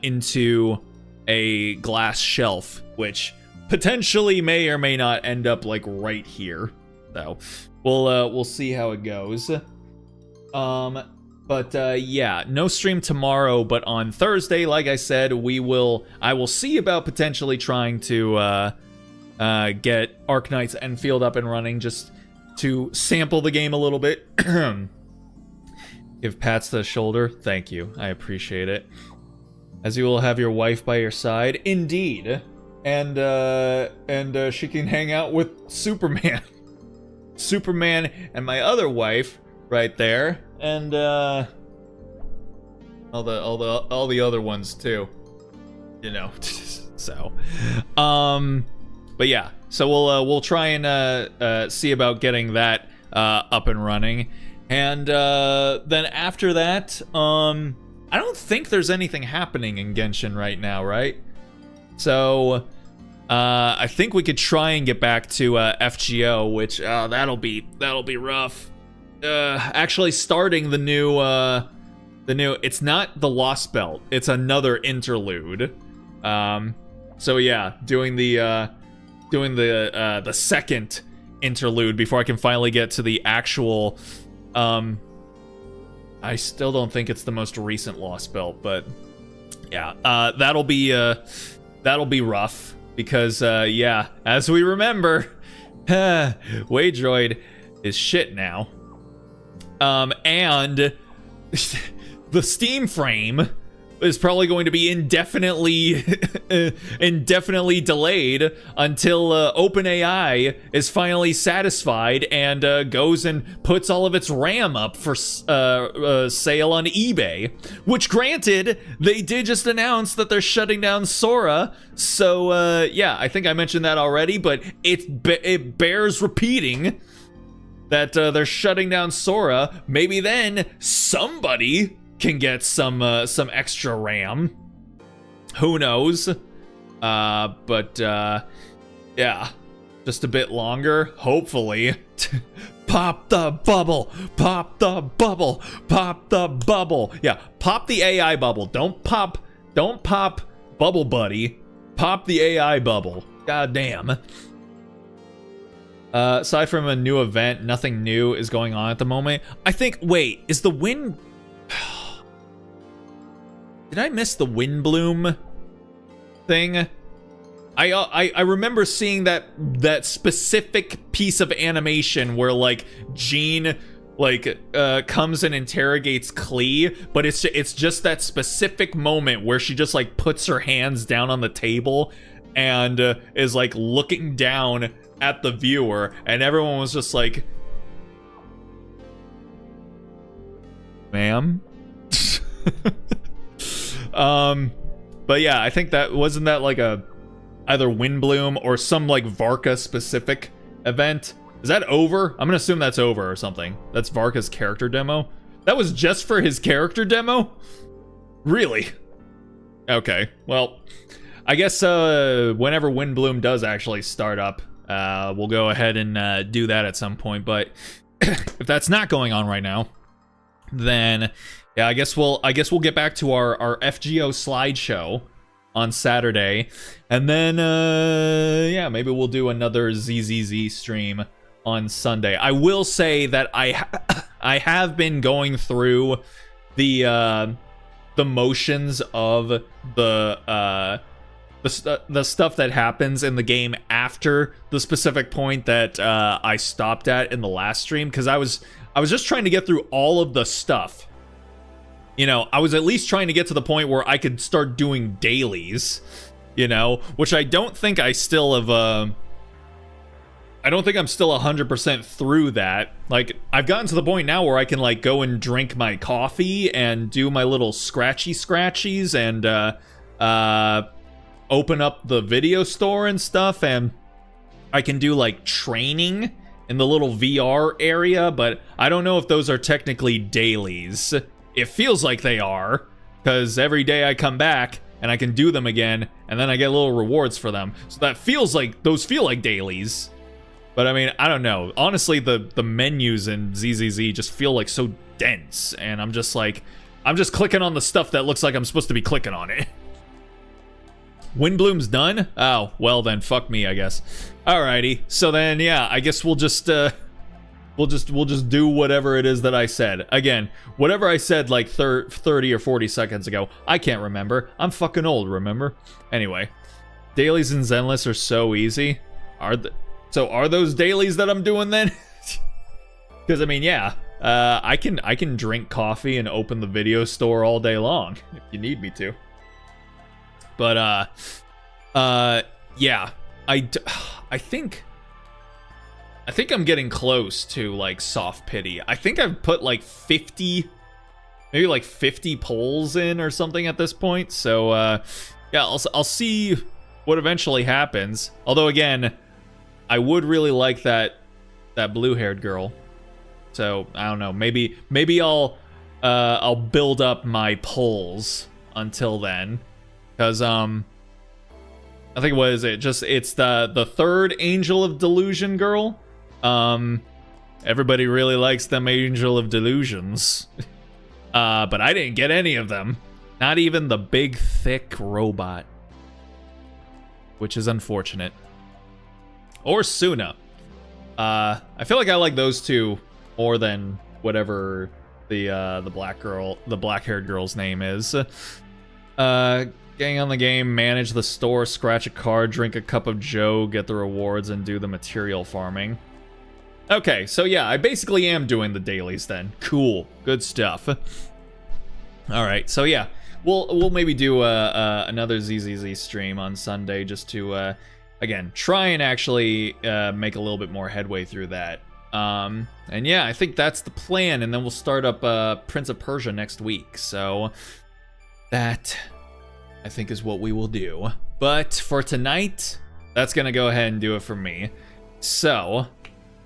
into a glass shelf, which potentially may or may not end up like right here. So we'll see how it goes. But yeah, no stream tomorrow, but on Thursday, like I said, I will see about potentially trying to get Arc Knight's Enfield up and running, just to sample the game a little bit. Give pats to the shoulder. Thank you. I appreciate it. As you will have your wife by your side. Indeed. And she can hang out with Superman. Superman and my other wife right there. And all the other ones too. You know. So but yeah, so we'll try and see about getting that up and running, and then after that, I don't think there's anything happening in Genshin right now, right? So I think we could try and get back to FGO, which that'll be rough. Actually, starting the new it's not the Lost Belt, it's another interlude. So yeah, doing the second interlude before I can finally get to the actual I still don't think it's the most recent Lost Belt, but yeah, that'll be rough because yeah, as we remember, Waydroid is shit now. And the Steam frame is probably going to be indefinitely delayed until OpenAI is finally satisfied and goes and puts all of its RAM up for sale on eBay. Which, granted, they did just announce that they're shutting down Sora. So yeah, I think I mentioned that already, but it bears repeating that they're shutting down Sora. Maybe then somebody can get some extra RAM. Who knows? But yeah, just a bit longer, hopefully. Pop the bubble, pop the bubble, pop the bubble. Yeah, pop the AI bubble. Don't pop Bubble Buddy. Pop the AI bubble. God damn. Aside from a new event, nothing new is going on at the moment. I think, wait, is the wind... Did I miss the wind bloom thing? I remember seeing that specific piece of animation where like Jean comes and interrogates Klee, but it's just that specific moment where she just like puts her hands down on the table and is like looking down at the viewer, and everyone was just like, ma'am. But yeah, I think that wasn't that like a either Windbloom or some like Varka specific event. Is that over? I'm gonna assume that's over or something. That's Varka's character demo. That was just for his character demo? Really? Okay, well, I guess whenever Windbloom does actually start up, we'll go ahead and do that at some point. But if that's not going on right now, then yeah, I guess we'll get back to our FGO slideshow on Saturday, and then yeah, maybe we'll do another ZZZ stream on Sunday. I will say that I have been going through the motions of the the stuff that happens in the game after the specific point that I stopped at in the last stream, because I was just trying to get through all of the stuff. You know, I was at least trying to get to the point where I could start doing dailies, you know, which I don't think I still have, I don't think I'm still 100% through that. Like, I've gotten to the point now where I can, like, go and drink my coffee and do my little scratchies and, open up the video store and stuff, and I can do, like, training in the little VR area, but I don't know if those are technically dailies. It feels like they are, because every day I come back and I can do them again, and then I get little rewards for them. So that feels like, those feel like dailies. But I mean, I don't know. Honestly, the menus in ZZZ just feel like so dense, and I'm just clicking on the stuff that looks like I'm supposed to be clicking on it. Windbloom's done? Oh, well then, fuck me, I guess. Alrighty, so then, yeah, I guess we'll just do whatever it is that I said. Again, whatever I said like 30 or 40 seconds ago, I can't remember. I'm fucking old, remember? Anyway, dailies in Zenless are so easy. So are those dailies that I'm doing then? Because I mean, yeah, I can drink coffee and open the video store all day long if you need me to. But yeah, I think I'm getting close to like soft pity. I think I've put like 50, maybe like 50 polls in or something at this point. So yeah, I'll see what eventually happens. Although again, I would really like that blue-haired girl. So I don't know. Maybe I'll build up my polls until then, because I think, what is it? It's the third Angel of Delusion girl. Everybody really likes them Angel of Delusions. But I didn't get any of them. Not even the big, thick robot. Which is unfortunate. Or Suna. I feel like I like those two more than whatever the black-haired girl's name is. Getting on the game, manage the store, scratch a card, drink a cup of joe, get the rewards, and do the material farming. Okay, so yeah, I basically am doing the dailies then. Cool, good stuff. All right, so yeah, we'll maybe do another ZZZ stream on Sunday just to again try and actually make a little bit more headway through that. And yeah, I think that's the plan, and then we'll start up Prince of Persia next week. So that, I think, is what we will do. But for tonight, that's gonna go ahead and do it for me. So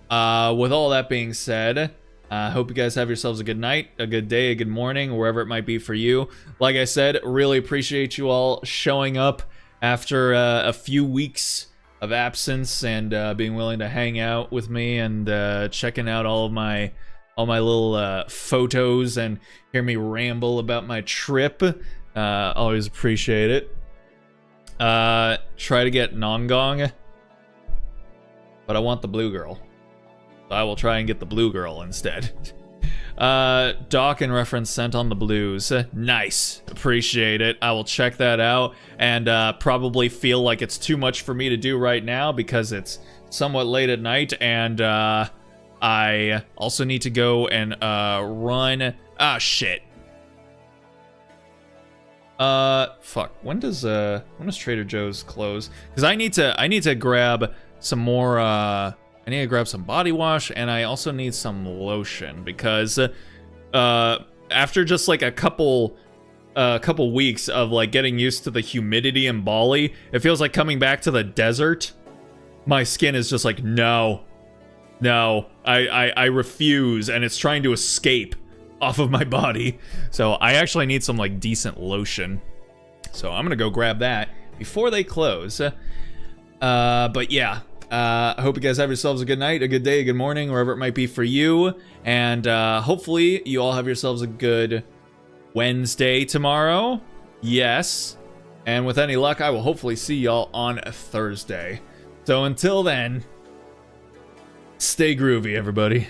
with all that being said, I hope you guys have yourselves a good night, a good day, a good morning, wherever it might be for you. Like I said, really appreciate you all showing up after a few weeks of absence and being willing to hang out with me and checking out all my little photos and hear me ramble about my trip. Always appreciate it. Try to get Nongong, but I want the blue girl. So I will try and get the blue girl instead. Doc and reference sent on the blues. Nice. Appreciate it. I will check that out and probably feel like it's too much for me to do right now because it's somewhat late at night, and I also need to go and run. Ah, shit. Fuck. When does Trader Joe's close? Because I need to grab some more. I need to grab some body wash, and I also need some lotion because after just like a couple weeks of like getting used to the humidity in Bali, it feels like coming back to the desert. My skin is just like, no, I refuse, and it's trying to escape off of my body. So I actually need some like decent lotion. So I'm gonna go grab that before they close. But yeah. I hope you guys have yourselves a good night, a good day, a good morning, wherever it might be for you. And hopefully you all have yourselves a good Wednesday tomorrow. Yes. And with any luck, I will hopefully see y'all on Thursday. So until then, stay groovy, everybody.